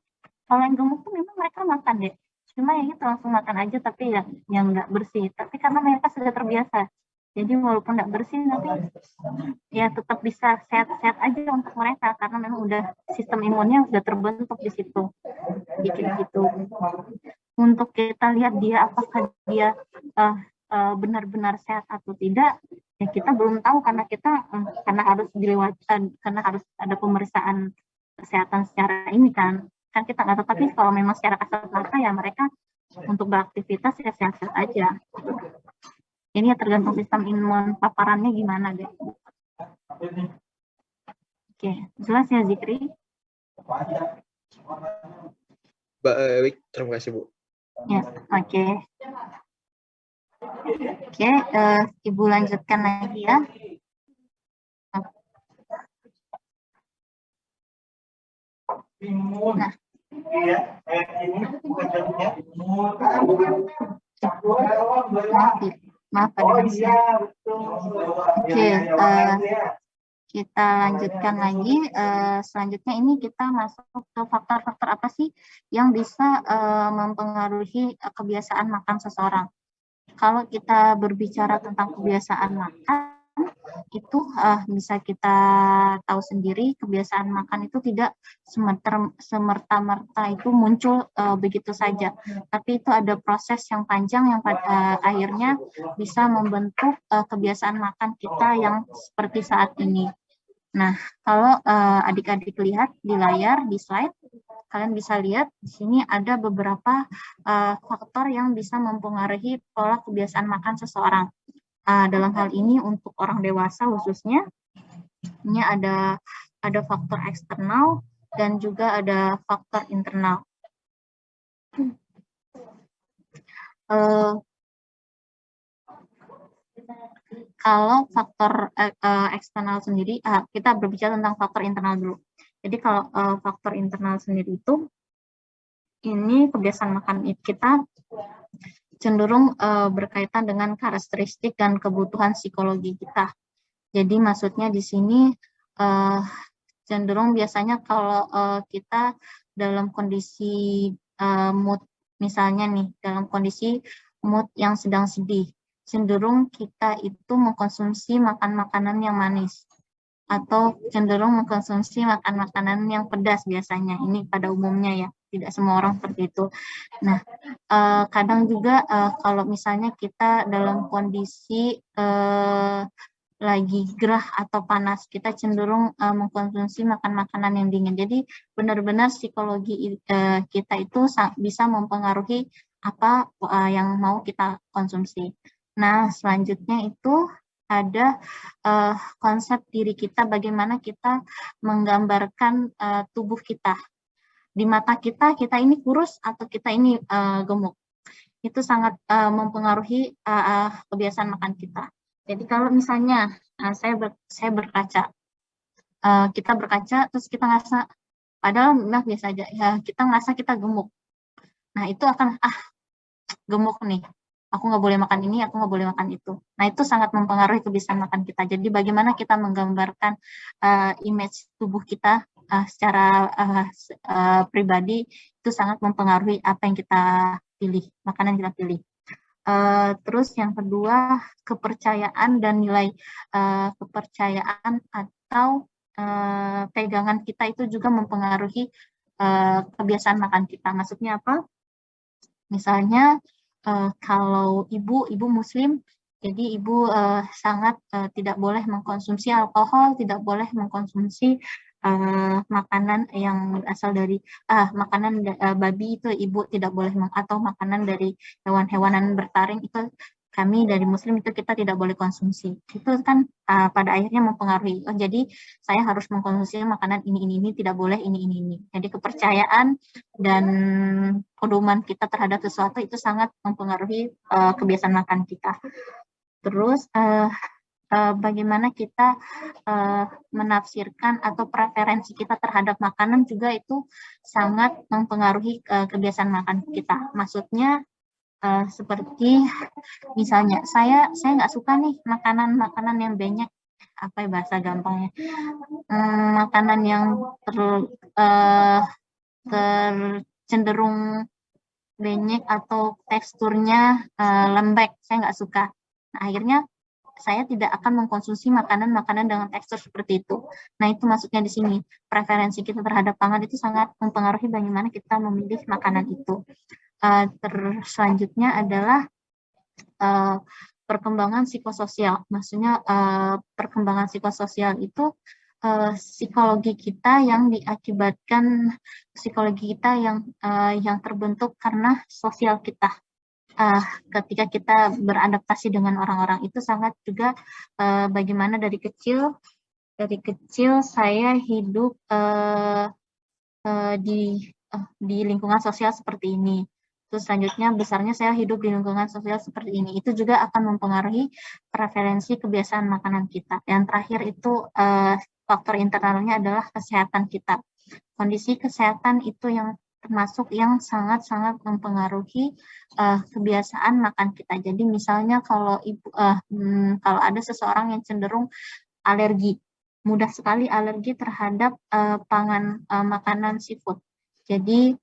kalau yang gemuk tuh memang mereka makan deh, cuma ya gitu langsung makan aja, tapi ya yang nggak bersih. Tapi karena mereka sudah terbiasa, jadi walaupun nggak bersih tapi ya tetap bisa sehat-sehat aja untuk mereka karena memang udah sistem imunnya sudah terbentuk di situ. Gitu. Untuk kita lihat dia apakah dia benar-benar sehat atau tidak, ya kita belum tahu karena kita karena harus ada pemeriksaan kesehatan secara ini kan kita nggak tahu. Tapi kalau memang secara kasat mata ya mereka untuk beraktivitas ya sehat-sehat aja. Ini ya tergantung sistem imun paparannya gimana deh. Oke, jelas ya Zikri? Baik, terima kasih Bu. Ya, oke. Oke, Ibu lanjutkan lagi ya. Nah. Maaf Pak Dimas. Oke, kita lanjutkan lagi. Selanjutnya ini kita masuk ke faktor-faktor apa sih yang bisa mempengaruhi kebiasaan makan seseorang. Kalau kita berbicara tentang kebiasaan makan, itu bisa kita tahu sendiri, kebiasaan makan itu tidak semerta-merta itu muncul begitu saja, tapi itu ada proses yang panjang yang pada akhirnya bisa membentuk kebiasaan makan kita yang seperti saat ini. Nah, kalau adik-adik lihat di layar, di slide, kalian bisa lihat di sini ada beberapa faktor yang bisa mempengaruhi pola kebiasaan makan seseorang. Dalam hal ini untuk orang dewasa khususnya, ini ada faktor eksternal dan juga ada faktor internal. Kalau faktor eksternal sendiri, kita berbicara tentang faktor internal dulu. Jadi kalau faktor internal sendiri itu, ini kebiasaan makan kita cenderung berkaitan dengan karakteristik dan kebutuhan psikologi kita. Jadi maksudnya di sini cenderung biasanya kalau kita dalam kondisi mood, misalnya nih, dalam kondisi mood yang sedang sedih, cenderung kita itu mengkonsumsi makanan yang manis atau cenderung mengkonsumsi makanan yang pedas biasanya. Ini pada umumnya ya, tidak semua orang seperti itu. Nah, kadang juga kalau misalnya kita dalam kondisi lagi gerah atau panas, kita cenderung mengkonsumsi makanan yang dingin. Jadi benar-benar psikologi kita itu bisa mempengaruhi apa yang mau kita konsumsi. Nah, selanjutnya itu ada konsep diri kita, bagaimana kita menggambarkan tubuh kita. Di mata kita ini kurus atau kita ini gemuk. Itu sangat mempengaruhi kebiasaan makan kita. Jadi kalau misalnya saya berkaca, kita berkaca terus kita ngerasa, padahal biasa aja, ya kita ngerasa kita gemuk. Nah itu akan, gemuk nih, aku nggak boleh makan ini, aku nggak boleh makan itu. Nah itu sangat mempengaruhi kebiasaan makan kita. Jadi bagaimana kita menggambarkan image tubuh kita secara pribadi, itu sangat mempengaruhi apa yang kita pilih, makanan yang kita pilih. Terus yang kedua, kepercayaan dan nilai kepercayaan atau pegangan kita itu juga mempengaruhi kebiasaan makan kita. Maksudnya apa? Misalnya kalau ibu Muslim, jadi ibu sangat tidak boleh mengkonsumsi alkohol, tidak boleh mengkonsumsi makanan yang berasal dari makanan babi, itu ibu tidak boleh atau makanan dari hewan-hewanan bertaring, itu kami dari Muslim itu kita tidak boleh konsumsi. Itu kan pada akhirnya mempengaruhi. Oh, jadi saya harus mengkonsumsi makanan ini, tidak boleh ini. Jadi kepercayaan dan pedoman kita terhadap sesuatu itu sangat mempengaruhi kebiasaan makan kita. Terus bagaimana kita menafsirkan atau preferensi kita terhadap makanan juga itu sangat mempengaruhi kebiasaan makan kita. Maksudnya seperti misalnya saya nggak suka nih makanan yang banyak, apa ya bahasa gampangnya, makanan yang cenderung banyak atau teksturnya lembek, saya nggak suka. Nah, akhirnya saya tidak akan mengkonsumsi makanan-makanan dengan tekstur seperti itu. Nah, itu maksudnya di sini. Preferensi kita terhadap pangan itu sangat mempengaruhi bagaimana kita memilih makanan itu. Selanjutnya adalah perkembangan psikososial. Maksudnya perkembangan psikososial itu psikologi kita yang diakibatkan psikologi kita yang terbentuk karena sosial kita. Ketika kita beradaptasi dengan orang-orang itu sangat juga bagaimana dari kecil saya hidup di lingkungan sosial seperti ini. Terus selanjutnya besarnya saya hidup di lingkungan sosial seperti ini. Itu juga akan mempengaruhi preferensi kebiasaan makanan kita. Yang terakhir itu faktor internalnya adalah kesehatan kita. Kondisi kesehatan itu yang termasuk yang sangat-sangat mempengaruhi kebiasaan makan kita. Jadi misalnya kalau kalau ada seseorang yang cenderung alergi, mudah sekali alergi terhadap makanan seafood. Jadi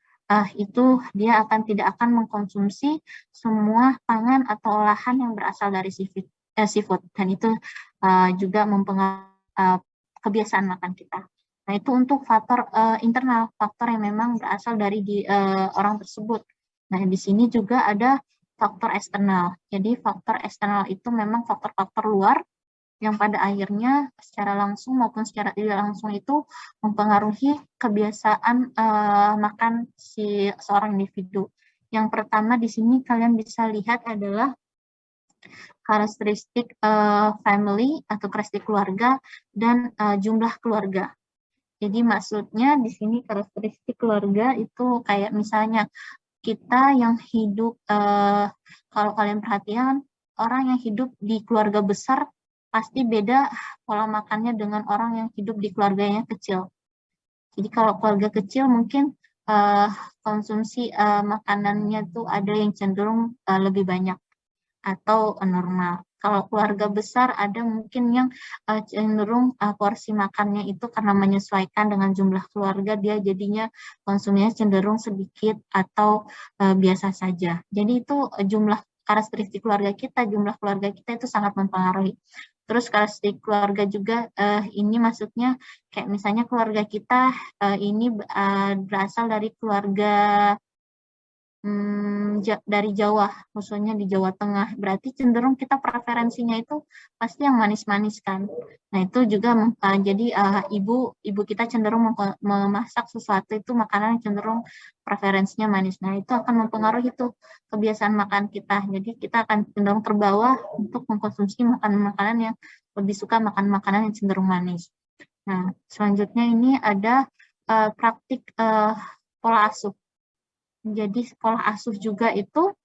itu dia tidak akan mengkonsumsi semua pangan atau olahan yang berasal dari seafood. Dan itu juga mempengaruhi kebiasaan makan kita. Nah, itu untuk faktor internal, faktor yang memang berasal dari orang tersebut. Nah, di sini juga ada faktor eksternal. Jadi, faktor eksternal itu memang faktor-faktor luar yang pada akhirnya secara langsung maupun secara tidak langsung itu mempengaruhi kebiasaan makan seorang individu. Yang pertama di sini kalian bisa lihat adalah karakteristik family atau karakteristik keluarga dan jumlah keluarga. Jadi maksudnya di sini karakteristik keluarga itu kayak misalnya kita yang hidup, kalau kalian perhatian, orang yang hidup di keluarga besar pasti beda pola makannya dengan orang yang hidup di keluarganya kecil. Jadi kalau keluarga kecil mungkin konsumsi makanannya tuh ada yang cenderung lebih banyak atau normal. Kalau keluarga besar ada mungkin yang cenderung porsi makannya itu karena menyesuaikan dengan jumlah keluarga, dia jadinya konsumsinya cenderung sedikit atau biasa saja. Jadi itu jumlah karakteristik keluarga kita, jumlah keluarga kita itu sangat mempengaruhi. Terus karakteristik keluarga juga ini maksudnya kayak misalnya keluarga kita ini berasal dari keluarga dari Jawa, khususnya di Jawa Tengah, berarti cenderung kita preferensinya itu pasti yang manis-manis kan. Nah itu juga jadi ibu kita cenderung memasak sesuatu itu makanan yang cenderung preferensinya manis. Nah itu akan mempengaruhi itu kebiasaan makan kita. Jadi kita akan cenderung terbawa untuk mengkonsumsi makanan-makanan yang lebih suka makan makanan yang cenderung manis. Nah selanjutnya ini ada praktik pola asuh. Jadi pola asuh juga itu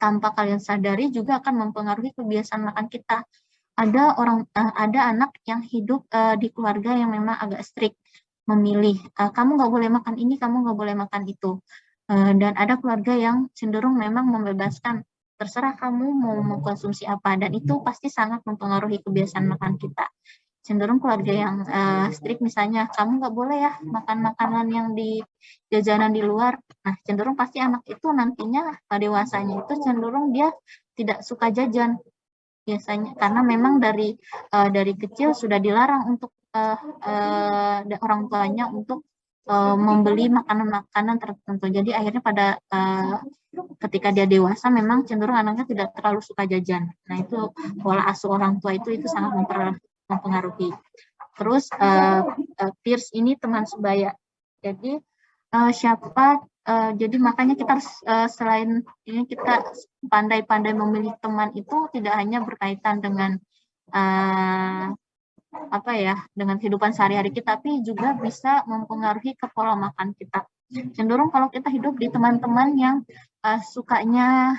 tanpa kalian sadari juga akan mempengaruhi kebiasaan makan kita. Ada anak yang hidup di keluarga yang memang agak strict, memilih kamu nggak boleh makan ini, kamu nggak boleh makan itu. Dan ada keluarga yang cenderung memang membebaskan, terserah kamu mau mengkonsumsi apa, dan itu pasti sangat mempengaruhi kebiasaan makan kita. Cenderung keluarga yang strict misalnya kamu nggak boleh ya makan makanan yang di jajanan di luar. Nah cenderung pasti anak itu nantinya dewasanya itu cenderung dia tidak suka jajan biasanya karena memang dari kecil sudah dilarang untuk orang tuanya untuk membeli makanan-makanan tertentu. Jadi akhirnya pada ketika dia dewasa memang cenderung anaknya tidak terlalu suka jajan. Nah itu pola asuh orang tua itu sangat mempengaruhi. Terus peers ini teman sebaya. Jadi jadi makanya kita harus selain ini kita pandai-pandai memilih teman itu tidak hanya berkaitan dengan dengan kehidupan sehari-hari kita, tapi juga bisa mempengaruhi ke pola makan kita. Cenderung kalau kita hidup di teman-teman yang sukanya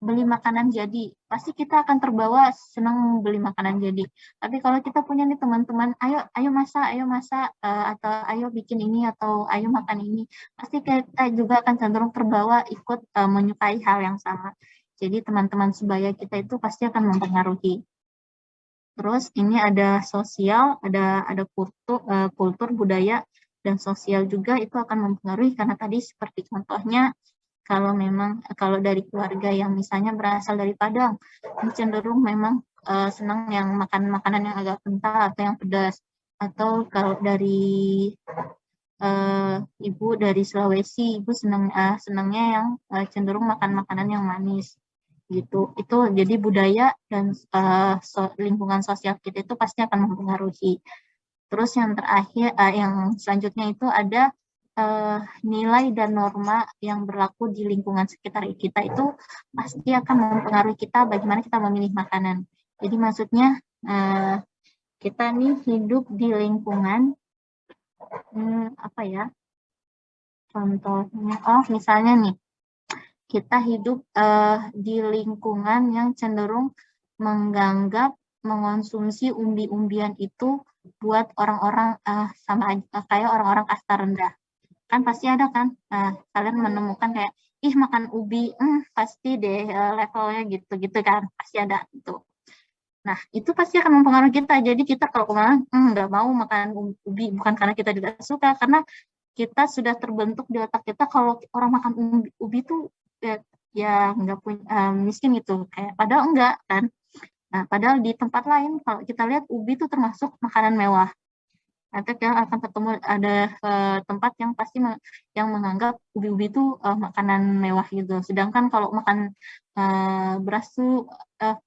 beli makanan jadi, pasti kita akan terbawa senang beli makanan jadi. Tapi kalau kita punya nih teman-teman, ayo masak, atau ayo bikin ini, atau ayo makan ini, pasti kita juga akan cenderung terbawa ikut menyukai hal yang sama. Jadi teman-teman sebaya kita itu pasti akan mempengaruhi. Terus ini ada sosial, ada kultur, budaya, dan sosial juga itu akan mempengaruhi, karena tadi seperti contohnya kalau dari keluarga yang misalnya berasal dari Padang, cenderung memang senang yang makan makanan yang agak kental atau yang pedas. Atau kalau dari ibu dari Sulawesi, ibu senangnya yang cenderung makan makanan yang manis. Gitu. Itu jadi budaya dan lingkungan sosial kita itu pasti akan mempengaruhi. Terus yang terakhir, yang selanjutnya itu ada nilai dan norma yang berlaku di lingkungan sekitar kita itu pasti akan mempengaruhi kita bagaimana kita memilih makanan. Jadi maksudnya kita nih hidup di lingkungan contohnya, misalnya nih kita hidup di lingkungan yang cenderung mengonsumsi umbi-umbian itu buat orang-orang kayak orang-orang kasta rendah. Kan pasti ada kan, kalian menemukan kayak, makan ubi, pasti deh levelnya gitu kan, pasti ada itu. Nah, itu pasti akan mempengaruhi kita. Jadi kita kalau kemana, nggak mau makan ubi, bukan karena kita tidak suka, karena kita sudah terbentuk di otak kita kalau orang makan ubi itu ya nggak punya miskin gitu, kayak padahal enggak kan. Nah, padahal di tempat lain kalau kita lihat ubi itu termasuk makanan mewah. Nanti kita akan ketemu ada tempat yang pasti yang menganggap ubi-ubi itu makanan mewah gitu. Sedangkan kalau makan beras tuh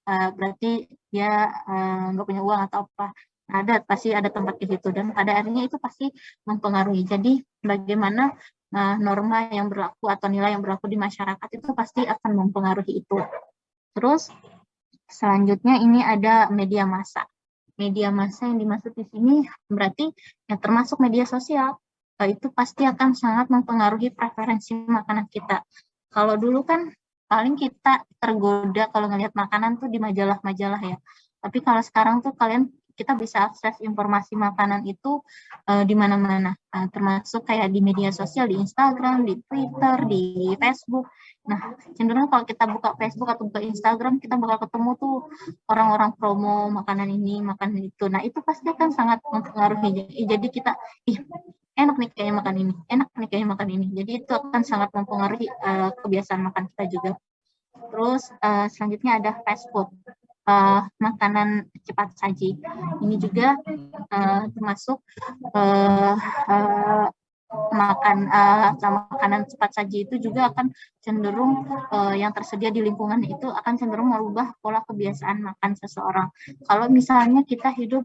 berarti dia nggak punya uang atau apa. Pasti ada tempat kayak gitu, dan pada akhirnya itu pasti mempengaruhi. Jadi bagaimana norma yang berlaku atau nilai yang berlaku di masyarakat itu pasti akan mempengaruhi itu. Terus selanjutnya ini ada media massa. Media massa yang dimaksud di sini berarti yang termasuk media sosial. Itu pasti akan sangat mempengaruhi preferensi makanan kita. Kalau dulu kan paling kita tergoda kalau ngelihat makanan tuh di majalah-majalah ya. Tapi kalau sekarang tuh kita bisa akses informasi makanan itu di mana-mana, termasuk kayak di media sosial, di Instagram, di Twitter, di Facebook. Nah, cenderung kalau kita buka Facebook atau buka Instagram, kita bakal ketemu tuh orang-orang promo makanan ini, makanan itu. Nah, itu pasti akan sangat mempengaruhi. Jadi kita, enak nih kayaknya makan ini, enak nih kayaknya makan ini. Jadi itu akan sangat mempengaruhi kebiasaan makan kita juga. Terus selanjutnya ada fast food. Makanan cepat saji. Ini juga termasuk makanan cepat saji itu juga akan cenderung yang tersedia di lingkungan itu akan cenderung merubah pola kebiasaan makan seseorang. Kalau misalnya kita hidup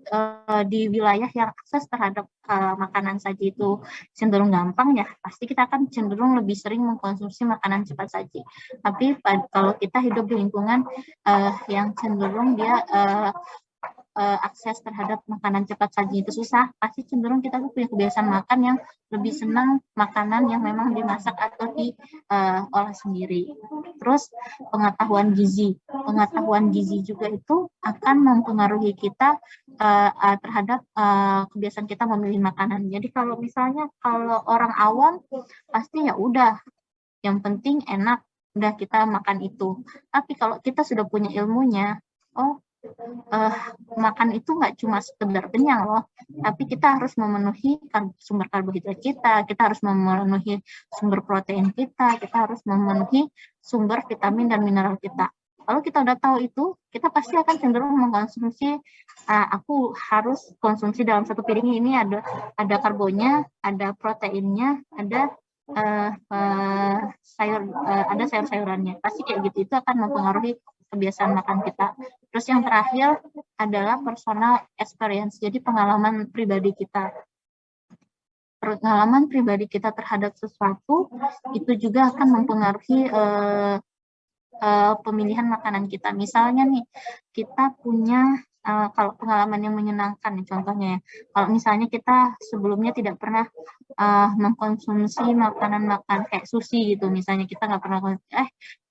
di wilayah yang akses terhadap makanan saji itu cenderung gampang, ya pasti kita akan cenderung lebih sering mengkonsumsi makanan cepat saji. Tapi kalau kita hidup di lingkungan yang cenderung dia akses terhadap makanan cepat saji itu susah, pasti cenderung kita punya kebiasaan makan yang lebih senang makanan yang memang dimasak atau diolah sendiri. Terus pengetahuan gizi juga itu akan mempengaruhi kita terhadap kebiasaan kita memilih makanan. Jadi kalau misalnya orang awam pasti ya udah, yang penting enak, udah kita makan itu. Tapi kalau kita sudah punya ilmunya, makan itu nggak cuma sekedar kenyang loh, tapi kita harus memenuhi sumber karbohidrat kita harus memenuhi sumber protein kita harus memenuhi sumber vitamin dan mineral kita. Kalau kita udah tahu itu, kita pasti akan cenderung mengkonsumsi, aku harus konsumsi dalam satu piring ini ada karbonnya, ada proteinnya, ada ada sayur-sayurannya. Pasti kayak gitu, itu akan mempengaruhi kebiasaan makan kita. Terus yang terakhir adalah personal experience, jadi pengalaman pribadi kita. Pengalaman pribadi kita terhadap sesuatu itu juga akan mempengaruhi pemilihan makanan kita. Misalnya nih, kita punya kalau pengalaman yang menyenangkan nih contohnya ya. Kalau misalnya kita sebelumnya tidak pernah mengkonsumsi makanan kayak sushi gitu, misalnya kita nggak pernah,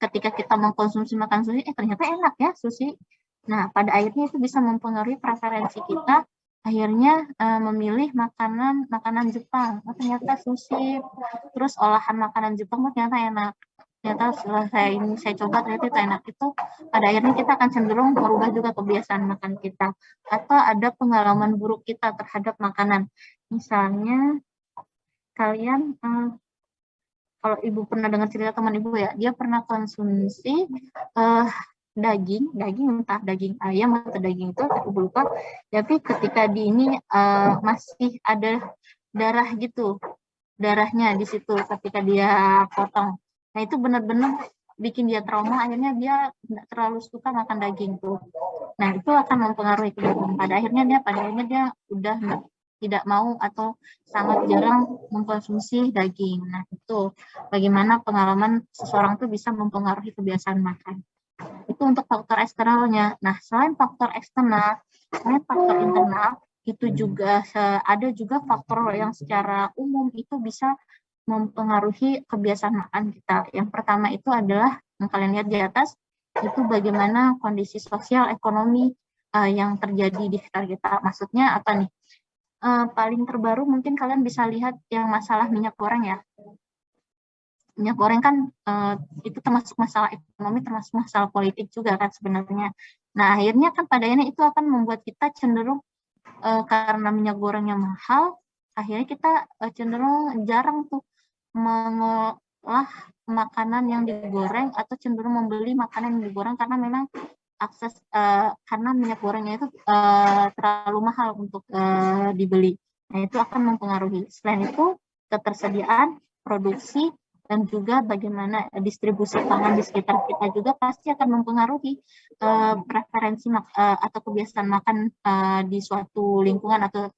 ketika kita mengkonsumsi makan sushi, ternyata enak ya sushi. Nah, pada akhirnya itu bisa mempengaruhi preferensi kita, akhirnya memilih makanan Jepang. Oh, ternyata sushi, terus olahan makanan Jepang ternyata enak. Ternyata setelah saya coba ternyata itu enak, itu pada akhirnya kita akan cenderung merubah juga kebiasaan makan kita. Atau ada pengalaman buruk kita terhadap makanan. Misalnya kalian kalau ibu pernah dengar cerita teman ibu ya, dia pernah konsumsi daging entah daging ayam atau daging itu aku lupa, tapi ketika di ini masih ada darah gitu, darahnya di situ ketika dia potong. Nah, itu benar-benar bikin dia trauma, akhirnya dia tidak terlalu suka makan daging tuh. Nah, itu akan mempengaruhi kebiasaan. Pada akhirnya dia udah tidak mau atau sangat jarang mengkonsumsi daging. Nah, itu bagaimana pengalaman seseorang tuh bisa mempengaruhi kebiasaan makan. Itu untuk faktor eksternalnya. Nah, selain faktor eksternal, selain faktor internal, itu juga ada juga faktor yang secara umum itu bisa mempengaruhi kebiasaan makan kita. Yang pertama itu adalah yang kalian lihat di atas, itu bagaimana kondisi sosial ekonomi yang terjadi di sekitar kita. Maksudnya apa nih? Paling terbaru mungkin kalian bisa lihat yang masalah minyak goreng ya. Minyak goreng kan itu termasuk masalah ekonomi, termasuk masalah politik juga kan sebenarnya. Nah, akhirnya kan pada akhirnya itu akan membuat kita cenderung karena minyak gorengnya mahal, akhirnya kita cenderung jarang tuh mengolah makanan yang digoreng atau cenderung membeli makanan yang digoreng karena memang akses karena minyak gorengnya itu terlalu mahal untuk dibeli. Nah, itu akan mempengaruhi. Selain itu, ketersediaan, produksi, dan juga bagaimana distribusi pangan di sekitar kita juga pasti akan mempengaruhi preferensi atau kebiasaan makan di suatu lingkungan atau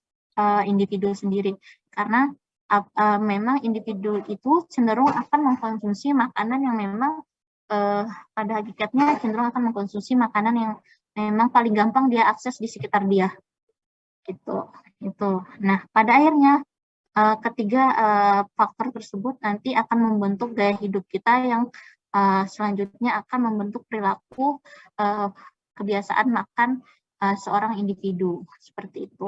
individu sendiri. Karena memang individu itu cenderung akan mengkonsumsi makanan yang memang pada hakikatnya cenderung akan mengkonsumsi makanan yang memang paling gampang dia akses di sekitar dia. Gitu. Nah, pada akhirnya ketiga faktor tersebut nanti akan membentuk gaya hidup kita yang selanjutnya akan membentuk perilaku kebiasaan makan seorang individu. Seperti itu.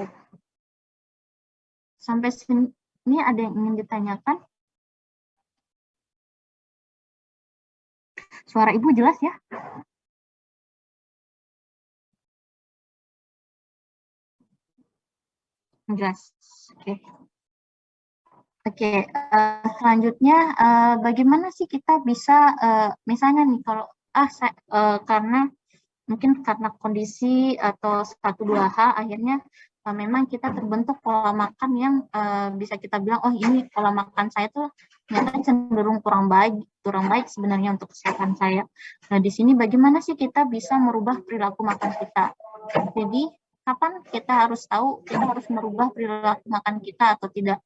Sampai sini ada yang ingin ditanyakan? Suara ibu jelas ya? Jelas. Oke, selanjutnya bagaimana sih kita bisa misalnya nih kalau karena mungkin karena kondisi atau satu dua hal akhirnya memang kita terbentuk pola makan yang bisa kita bilang oh ini pola makan saya tuh ternyata cenderung kurang baik sebenarnya untuk kesehatan saya. Nah, di sini bagaimana sih kita bisa merubah perilaku makan kita? Jadi kapan kita harus tahu kita harus merubah perilaku makan kita atau tidak?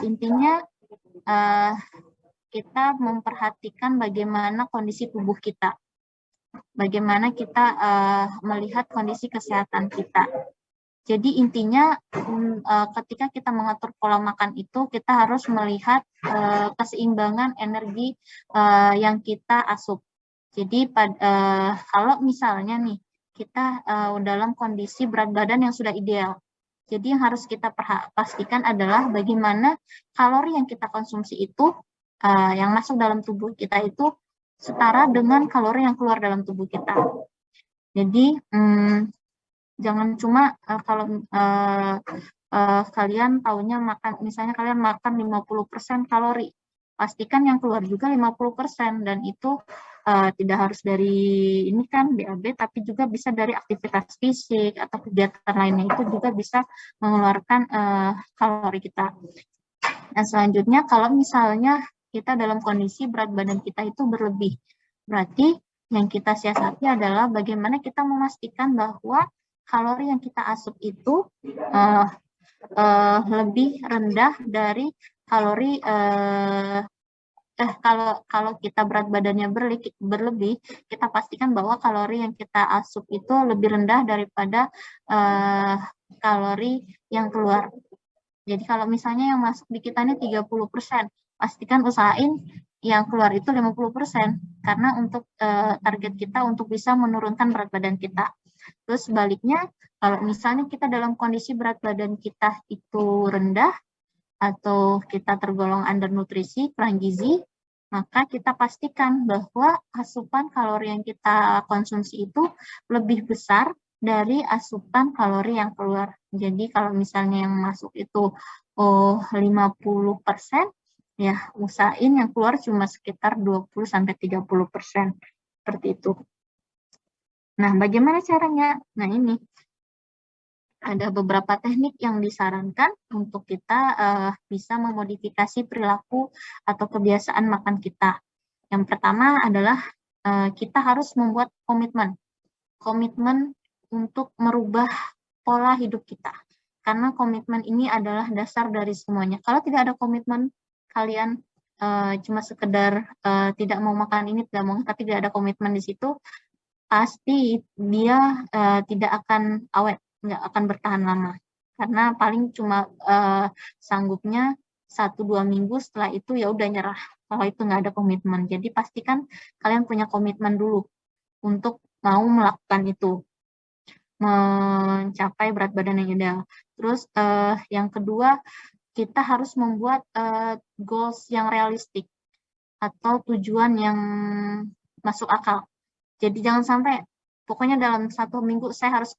Intinya kita memperhatikan bagaimana kondisi tubuh kita, bagaimana kita melihat kondisi kesehatan kita. Jadi intinya ketika kita mengatur pola makan itu kita harus melihat keseimbangan energi yang kita asup. Jadi kalau misalnya nih kita dalam kondisi berat badan yang sudah ideal, jadi yang harus kita pastikan adalah bagaimana kalori yang kita konsumsi itu yang masuk dalam tubuh kita itu setara dengan kalori yang keluar dalam tubuh kita. Jadi jangan cuma kalau kalian taunya makan, misalnya kalian makan 50% kalori, pastikan yang keluar juga 50%, dan itu tidak harus dari ini kan BAB, tapi juga bisa dari aktivitas fisik atau kegiatan lainnya, itu juga bisa mengeluarkan kalori kita. Nah, selanjutnya kalau misalnya kita dalam kondisi berat badan kita itu berlebih, berarti yang kita siasati adalah bagaimana kita memastikan bahwa kalori yang kita asup itu lebih rendah dari kalori kalau kita berat badannya berlebih, kita pastikan bahwa kalori yang kita asup itu lebih rendah daripada kalori yang keluar. Jadi kalau misalnya yang masuk di kita ini 30%, pastikan usahain yang keluar itu 50%, karena untuk target kita untuk bisa menurunkan berat badan kita. Terus sebaliknya, kalau misalnya kita dalam kondisi berat badan kita itu rendah, atau kita tergolong undernutrisi, kurang gizi, maka kita pastikan bahwa asupan kalori yang kita konsumsi itu lebih besar dari asupan kalori yang keluar. Jadi kalau misalnya yang masuk itu 50%, ya usahain yang keluar cuma sekitar 20-30%. Seperti itu. Nah, bagaimana caranya? Nah, ini ada beberapa teknik yang disarankan untuk kita bisa memodifikasi perilaku atau kebiasaan makan kita. Yang pertama adalah kita harus membuat komitmen untuk merubah pola hidup kita. Karena komitmen ini adalah dasar dari semuanya. Kalau tidak ada komitmen, kalian cuma sekedar tidak mau makan ini, tidak mau, tapi tidak ada komitmen di situ, pasti dia tidak akan awet, nggak akan bertahan lama, karena paling cuma sanggupnya 1-2 minggu, setelah itu ya udah nyerah kalau itu nggak ada komitmen. Jadi pastikan kalian punya komitmen dulu untuk mau melakukan itu, mencapai berat badan yang ideal. Terus yang kedua, kita harus membuat goals yang realistik atau tujuan yang masuk akal. Jadi jangan sampai pokoknya dalam 1 minggu saya harus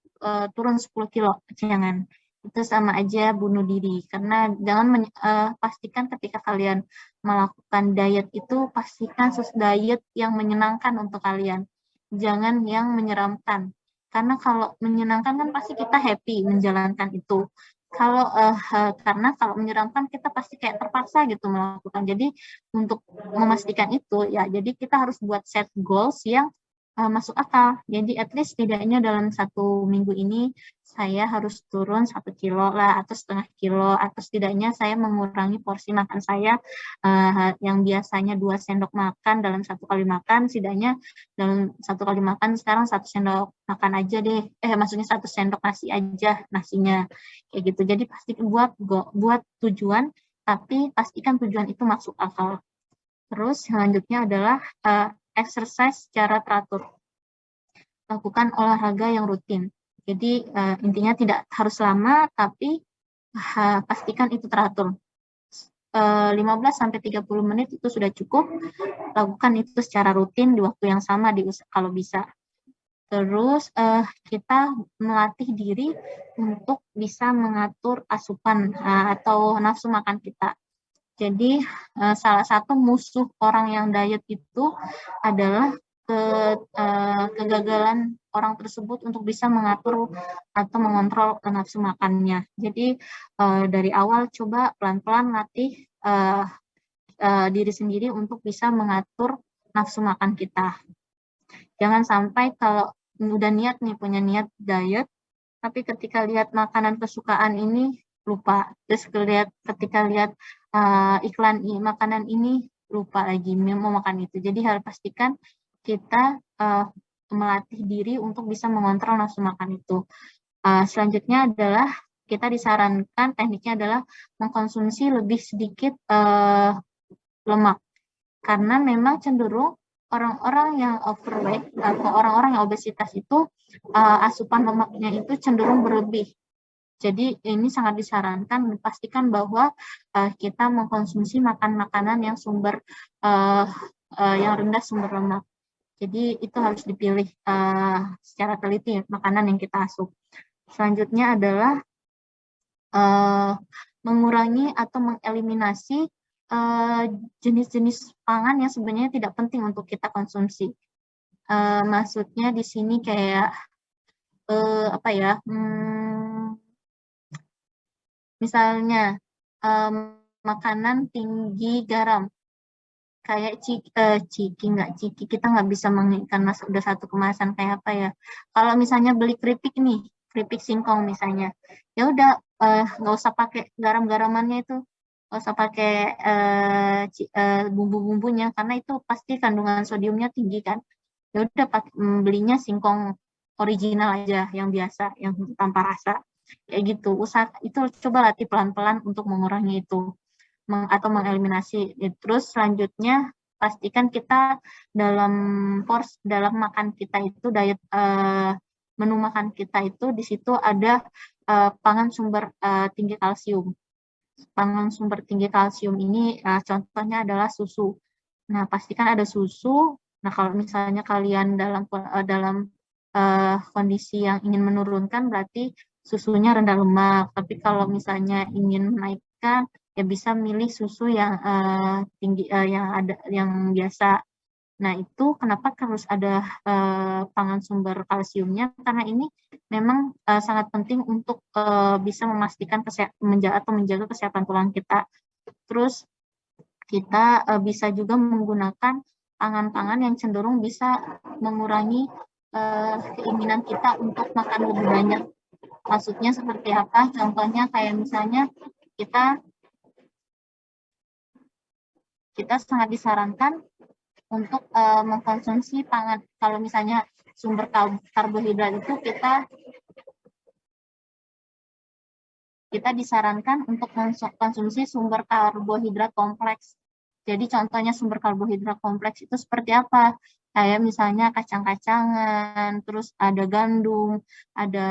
turun 10 kilo, jangan. Itu sama aja bunuh diri, karena jangan pastikan ketika kalian melakukan diet itu, pastikan diet yang menyenangkan untuk kalian. Jangan yang menyeramkan, karena kalau menyenangkan kan pasti kita happy menjalankan itu. Karena kalau menyeramkan kita pasti kayak terpaksa gitu melakukan. Jadi untuk memastikan itu ya, jadi kita harus buat set goals yang masuk akal. Jadi at least setidaknya dalam 1 minggu ini saya harus turun 1 kilo lah, atau setengah kilo, atau setidaknya saya mengurangi porsi makan saya yang biasanya 2 sendok makan dalam 1 kali makan, setidaknya dalam 1 kali makan sekarang 1 sendok makan aja deh. Maksudnya 1 sendok nasi aja nasinya, kayak gitu. Jadi pasti buat tujuan, tapi pastikan tujuan itu masuk akal. Terus selanjutnya adalah exercise secara teratur. Lakukan olahraga yang rutin. Jadi intinya tidak harus lama, tapi pastikan itu teratur. 15-30 menit itu sudah cukup. Lakukan itu secara rutin di waktu yang sama kalau bisa. Terus kita melatih diri untuk bisa mengatur asupan atau nafsu makan kita. Jadi salah satu musuh orang yang diet itu adalah kegagalan orang tersebut untuk bisa mengatur atau mengontrol nafsu makannya. Jadi dari awal coba pelan-pelan latih diri sendiri untuk bisa mengatur nafsu makan kita. Jangan sampai kalau udah punya niat diet, tapi ketika lihat makanan kesukaan ini lupa. Terus ketika lihat iklan makanan ini lupa lagi mau makan itu. Jadi harus pastikan kita melatih diri untuk bisa mengontrol nafsu makan itu. Selanjutnya adalah kita disarankan tekniknya adalah mengkonsumsi lebih sedikit lemak, karena memang cenderung orang-orang yang overweight atau orang-orang yang obesitas itu asupan lemaknya itu cenderung berlebih. Jadi ini sangat disarankan pastikan bahwa kita mengkonsumsi makanan yang sumber yang rendah sumber lemak. Jadi itu harus dipilih secara teliti makanan yang kita asup. Selanjutnya adalah mengurangi atau mengeliminasi jenis-jenis pangan yang sebenarnya tidak penting untuk kita konsumsi. Maksudnya di sini kayak apa ya? Misalnya makanan tinggi garam, kayak ciki kita nggak bisa menginginkan udah satu kemasan kayak apa ya. Kalau misalnya beli keripik nih, keripik singkong misalnya, ya udah nggak usah pakai garam-garamannya itu, nggak usah pakai bumbu-bumbunya karena itu pasti kandungan sodiumnya tinggi kan. Ya udah belinya singkong original aja yang biasa, yang tanpa rasa. Kayak gitu, itu coba latih pelan-pelan untuk mengurangi itu atau mengeliminasi. Terus selanjutnya pastikan kita dalam makan kita itu diet menu makan kita itu di situ ada pangan sumber tinggi kalsium. Pangan sumber tinggi kalsium ini contohnya adalah susu. Nah, pastikan ada susu. Nah, kalau misalnya kalian dalam kondisi yang ingin menurunkan berarti susunya rendah lemak, tapi kalau misalnya ingin menaikkan ya bisa milih susu yang tinggi yang biasa. Nah, itu kenapa harus ada pangan sumber kalsiumnya? Karena ini memang sangat penting untuk bisa memastikan menjaga kesehatan tulang kita. Terus kita bisa juga menggunakan pangan-pangan yang cenderung bisa mengurangi keinginan kita untuk makan lebih banyak. Maksudnya seperti apa? Contohnya kayak misalnya kita sangat disarankan untuk mengkonsumsi pangan. Kalau misalnya sumber karbohidrat itu kita disarankan untuk mengkonsumsi sumber karbohidrat kompleks. Jadi contohnya sumber karbohidrat kompleks itu seperti apa? Kayak misalnya kacang-kacangan, terus ada gandum, ada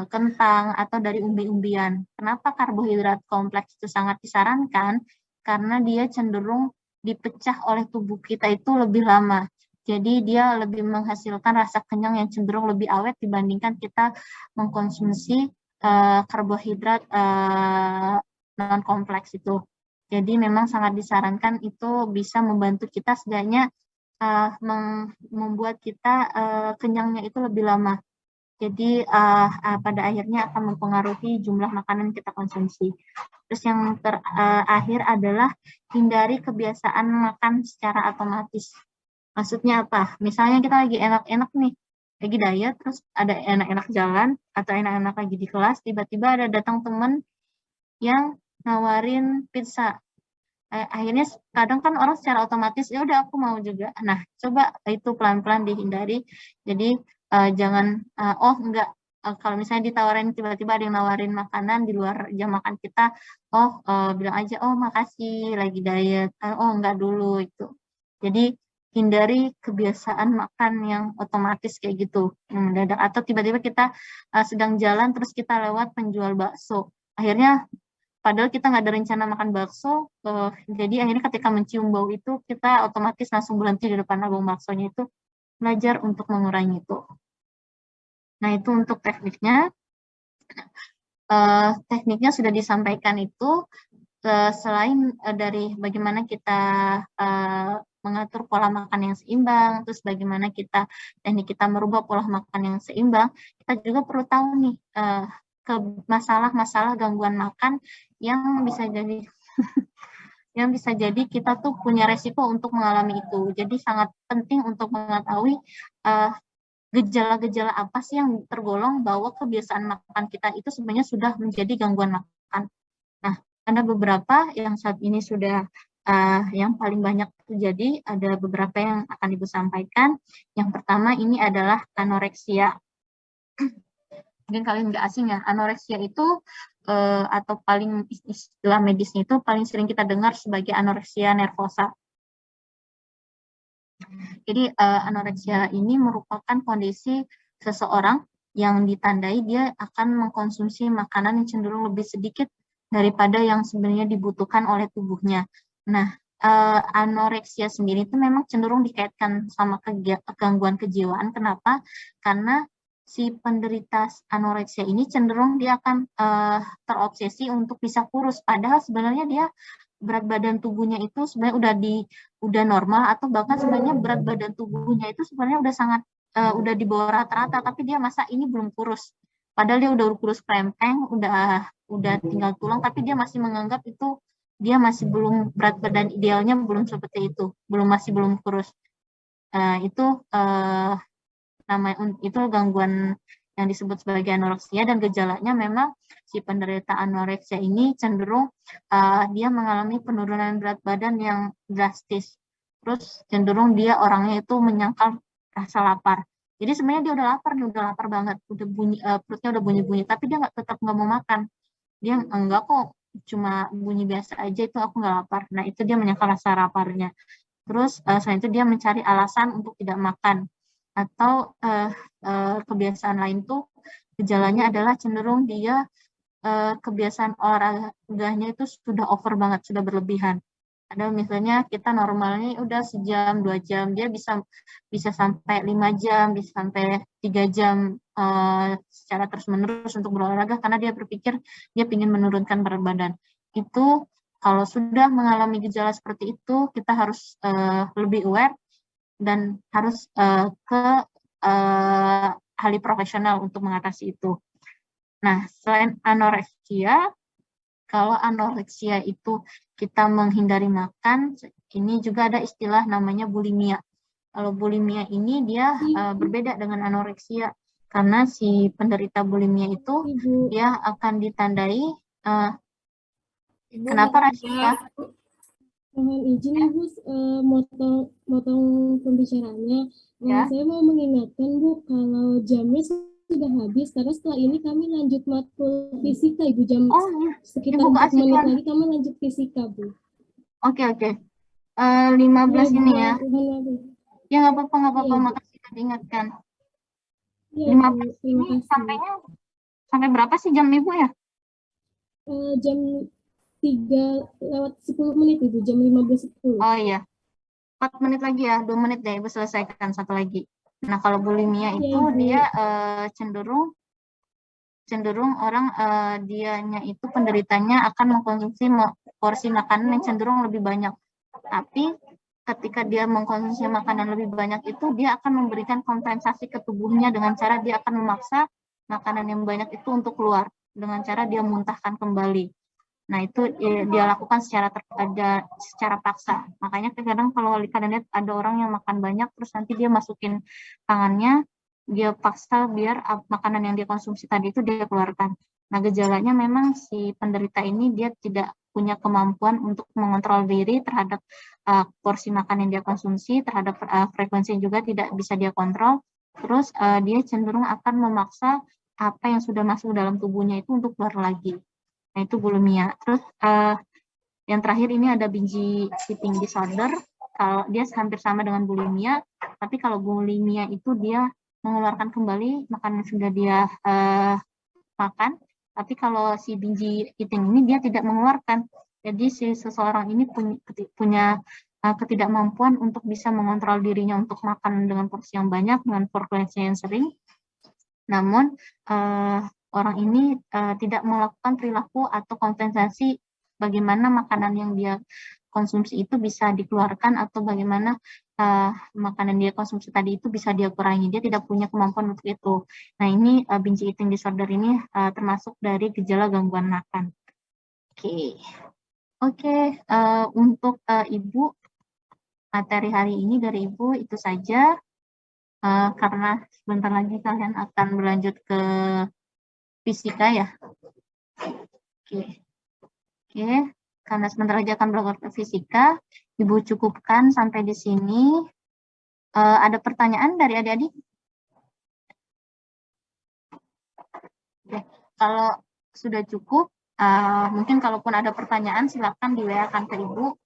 kentang, atau dari umbi-umbian. Kenapa karbohidrat kompleks itu sangat disarankan? Karena dia cenderung dipecah oleh tubuh kita itu lebih lama. Jadi dia lebih menghasilkan rasa kenyang yang cenderung lebih awet dibandingkan kita mengkonsumsi karbohidrat non kompleks itu. Jadi memang sangat disarankan, itu bisa membantu kita setidaknya membuat kita kenyangnya itu lebih lama. Jadi pada akhirnya akan mempengaruhi jumlah makanan yang kita konsumsi. Terus yang terakhir adalah hindari kebiasaan makan secara otomatis. Maksudnya apa? Misalnya kita lagi enak-enak nih, lagi diet, terus ada enak-enak jalan atau enak-enak lagi di kelas, tiba-tiba ada datang temen yang nawarin pizza. Akhirnya kadang kan orang secara otomatis ya udah aku mau juga. Nah, coba itu pelan-pelan dihindari. Jadi jangan enggak, kalau misalnya ditawarin tiba-tiba ada yang nawarin makanan di luar jam makan kita, bilang aja makasih lagi diet, enggak dulu itu. Jadi hindari kebiasaan makan yang otomatis kayak gitu, yang mendadak, atau tiba-tiba kita sedang jalan terus kita lewat penjual bakso, akhirnya padahal kita nggak ada rencana makan bakso, jadi akhirnya ketika mencium bau itu kita otomatis langsung berhenti di depan abang baksonya itu. Belajar untuk mengurangi itu. Nah, itu untuk tekniknya. Tekniknya sudah disampaikan itu, selain dari bagaimana kita mengatur pola makan yang seimbang, terus bagaimana teknik kita merubah pola makan yang seimbang, kita juga perlu tahu nih ke masalah-masalah gangguan makan yang bisa jadi yang bisa jadi kita tuh punya resiko untuk mengalami itu. Jadi sangat penting untuk mengetahui gejala-gejala apa sih yang tergolong bahwa kebiasaan makan kita itu sebenarnya sudah menjadi gangguan makan. Nah, ada beberapa yang saat ini sudah yang paling banyak terjadi, ada beberapa yang akan Ibu sampaikan. Yang pertama ini adalah anoreksia. Mungkin kalian nggak asing ya, anoreksia itu atau paling istilah medisnya itu paling sering kita dengar sebagai anoreksia nervosa. Jadi anoreksia ini merupakan kondisi seseorang yang ditandai dia akan mengkonsumsi makanan yang cenderung lebih sedikit daripada yang sebenarnya dibutuhkan oleh tubuhnya. Nah, anoreksia sendiri itu memang cenderung dikaitkan sama gangguan kejiwaan. Kenapa? Karena si penderita anoreksia ini cenderung dia akan terobsesi untuk bisa kurus, padahal sebenarnya dia berat badan tubuhnya itu sebenarnya udah normal, atau bahkan sebenarnya berat badan tubuhnya itu sebenarnya udah sangat udah di bawah rata-rata, tapi dia masa ini belum kurus. Padahal dia udah kurus krempeng, udah tinggal tulang, tapi dia masih menganggap itu dia masih belum, berat badan idealnya belum seperti itu, masih belum kurus. Itu gangguan yang disebut sebagai anoreksia, dan gejalanya memang si penderita anoreksia ini cenderung dia mengalami penurunan berat badan yang drastis. Terus cenderung dia orangnya itu menyangkal rasa lapar. Jadi sebenarnya dia udah lapar banget, udah bunyi, perutnya udah bunyi-bunyi, tapi dia tetap nggak mau makan. Dia enggak kok, cuma bunyi biasa aja, itu aku nggak lapar. Nah itu dia menyangkal rasa laparnya. Terus selain itu dia mencari alasan untuk tidak makan. Atau kebiasaan lain tuh gejalanya adalah cenderung dia kebiasaan olahraganya itu sudah over banget, sudah berlebihan. Ada misalnya kita normalnya udah sejam, 2 jam, dia bisa sampai 5 jam, bisa sampai 3 jam secara terus-menerus untuk berolahraga, karena dia berpikir dia ingin menurunkan berat badan. Itu kalau sudah mengalami gejala seperti itu, kita harus lebih aware dan harus ke ahli profesional untuk mengatasi itu. Nah, selain anoreksia, kalau anoreksia itu kita menghindari makan, ini juga ada istilah namanya bulimia. Kalau bulimia ini dia berbeda dengan anoreksia, karena si penderita bulimia itu dia akan ditandai kenapa Rashida? Mohon izin Ibu, motong pembicaraannya. Ya. Saya mau mengingatkan Bu, kalau jamnya sudah habis, karena setelah ini kami lanjut matkul fisika Ibu, jam sekitar 4 menit lagi kami lanjut fisika Bu. Oke. 15 ini ya. Ya nggak apa-apa, Ya, makasih sudah diingatkan. ya, 15 terima ini kasih. sampai berapa sih jam Ibu ya? Jam 3:10 Ibu, jam 15:10. Oh iya, 4 menit lagi ya, 2 menit deh Ibu selesaikan satu lagi. Nah kalau bulimia itu dia cenderung orang dianya itu penderitanya akan mengkonsumsi porsi makanan yang cenderung lebih banyak. Tapi ketika dia mengkonsumsi makanan lebih banyak itu, dia akan memberikan kompensasi ke tubuhnya dengan cara dia akan memaksa makanan yang banyak itu untuk keluar dengan cara dia muntahkan kembali. Nah itu dia lakukan secara paksa. Makanya kadang kalau kalian lihat ada orang yang makan banyak terus nanti dia masukin tangannya, dia paksa biar makanan yang dia konsumsi tadi itu dia keluarkan. Nah gejalanya memang si penderita ini dia tidak punya kemampuan untuk mengontrol diri terhadap porsi makan yang dia konsumsi, terhadap frekuensi juga tidak bisa dia kontrol. Terus dia cenderung akan memaksa apa yang sudah masuk dalam tubuhnya itu untuk keluar lagi. Nah, itu bulimia. Terus yang terakhir ini ada binge eating disorder. Kalau dia hampir sama dengan bulimia, tapi kalau bulimia itu dia mengeluarkan kembali makanan yang sudah dia makan. Tapi kalau si binge eating ini dia tidak mengeluarkan. Jadi si seseorang ini punya ketidakmampuan untuk bisa mengontrol dirinya untuk makan dengan porsi yang banyak, dengan frekuensi yang sering. Namun orang ini tidak melakukan perilaku atau kompensasi bagaimana makanan yang dia konsumsi itu bisa dikeluarkan atau bagaimana makanan dia konsumsi tadi itu bisa dia kurangi. Dia tidak punya kemampuan untuk itu. Nah ini binge eating disorder ini termasuk dari gejala gangguan makan. Oke. Untuk Ibu, materi hari ini dari Ibu itu saja. Karena sebentar lagi kalian akan berlanjut ke fisika ya. Oke. Karena sebentar lagi akan berlanjut ke fisika, Ibu cukupkan sampai di sini. Ada pertanyaan dari adik-adik? Oke. Kalau sudah cukup, mungkin kalaupun ada pertanyaan silakan di WA-kan ke Ibu.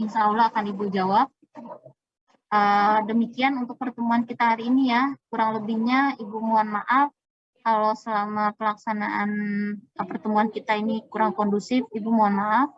Insya Allah akan Ibu jawab. Demikian untuk pertemuan kita hari ini ya. Kurang lebihnya Ibu mohon maaf kalau selama pelaksanaan pertemuan kita ini kurang kondusif, Ibu mohon maaf.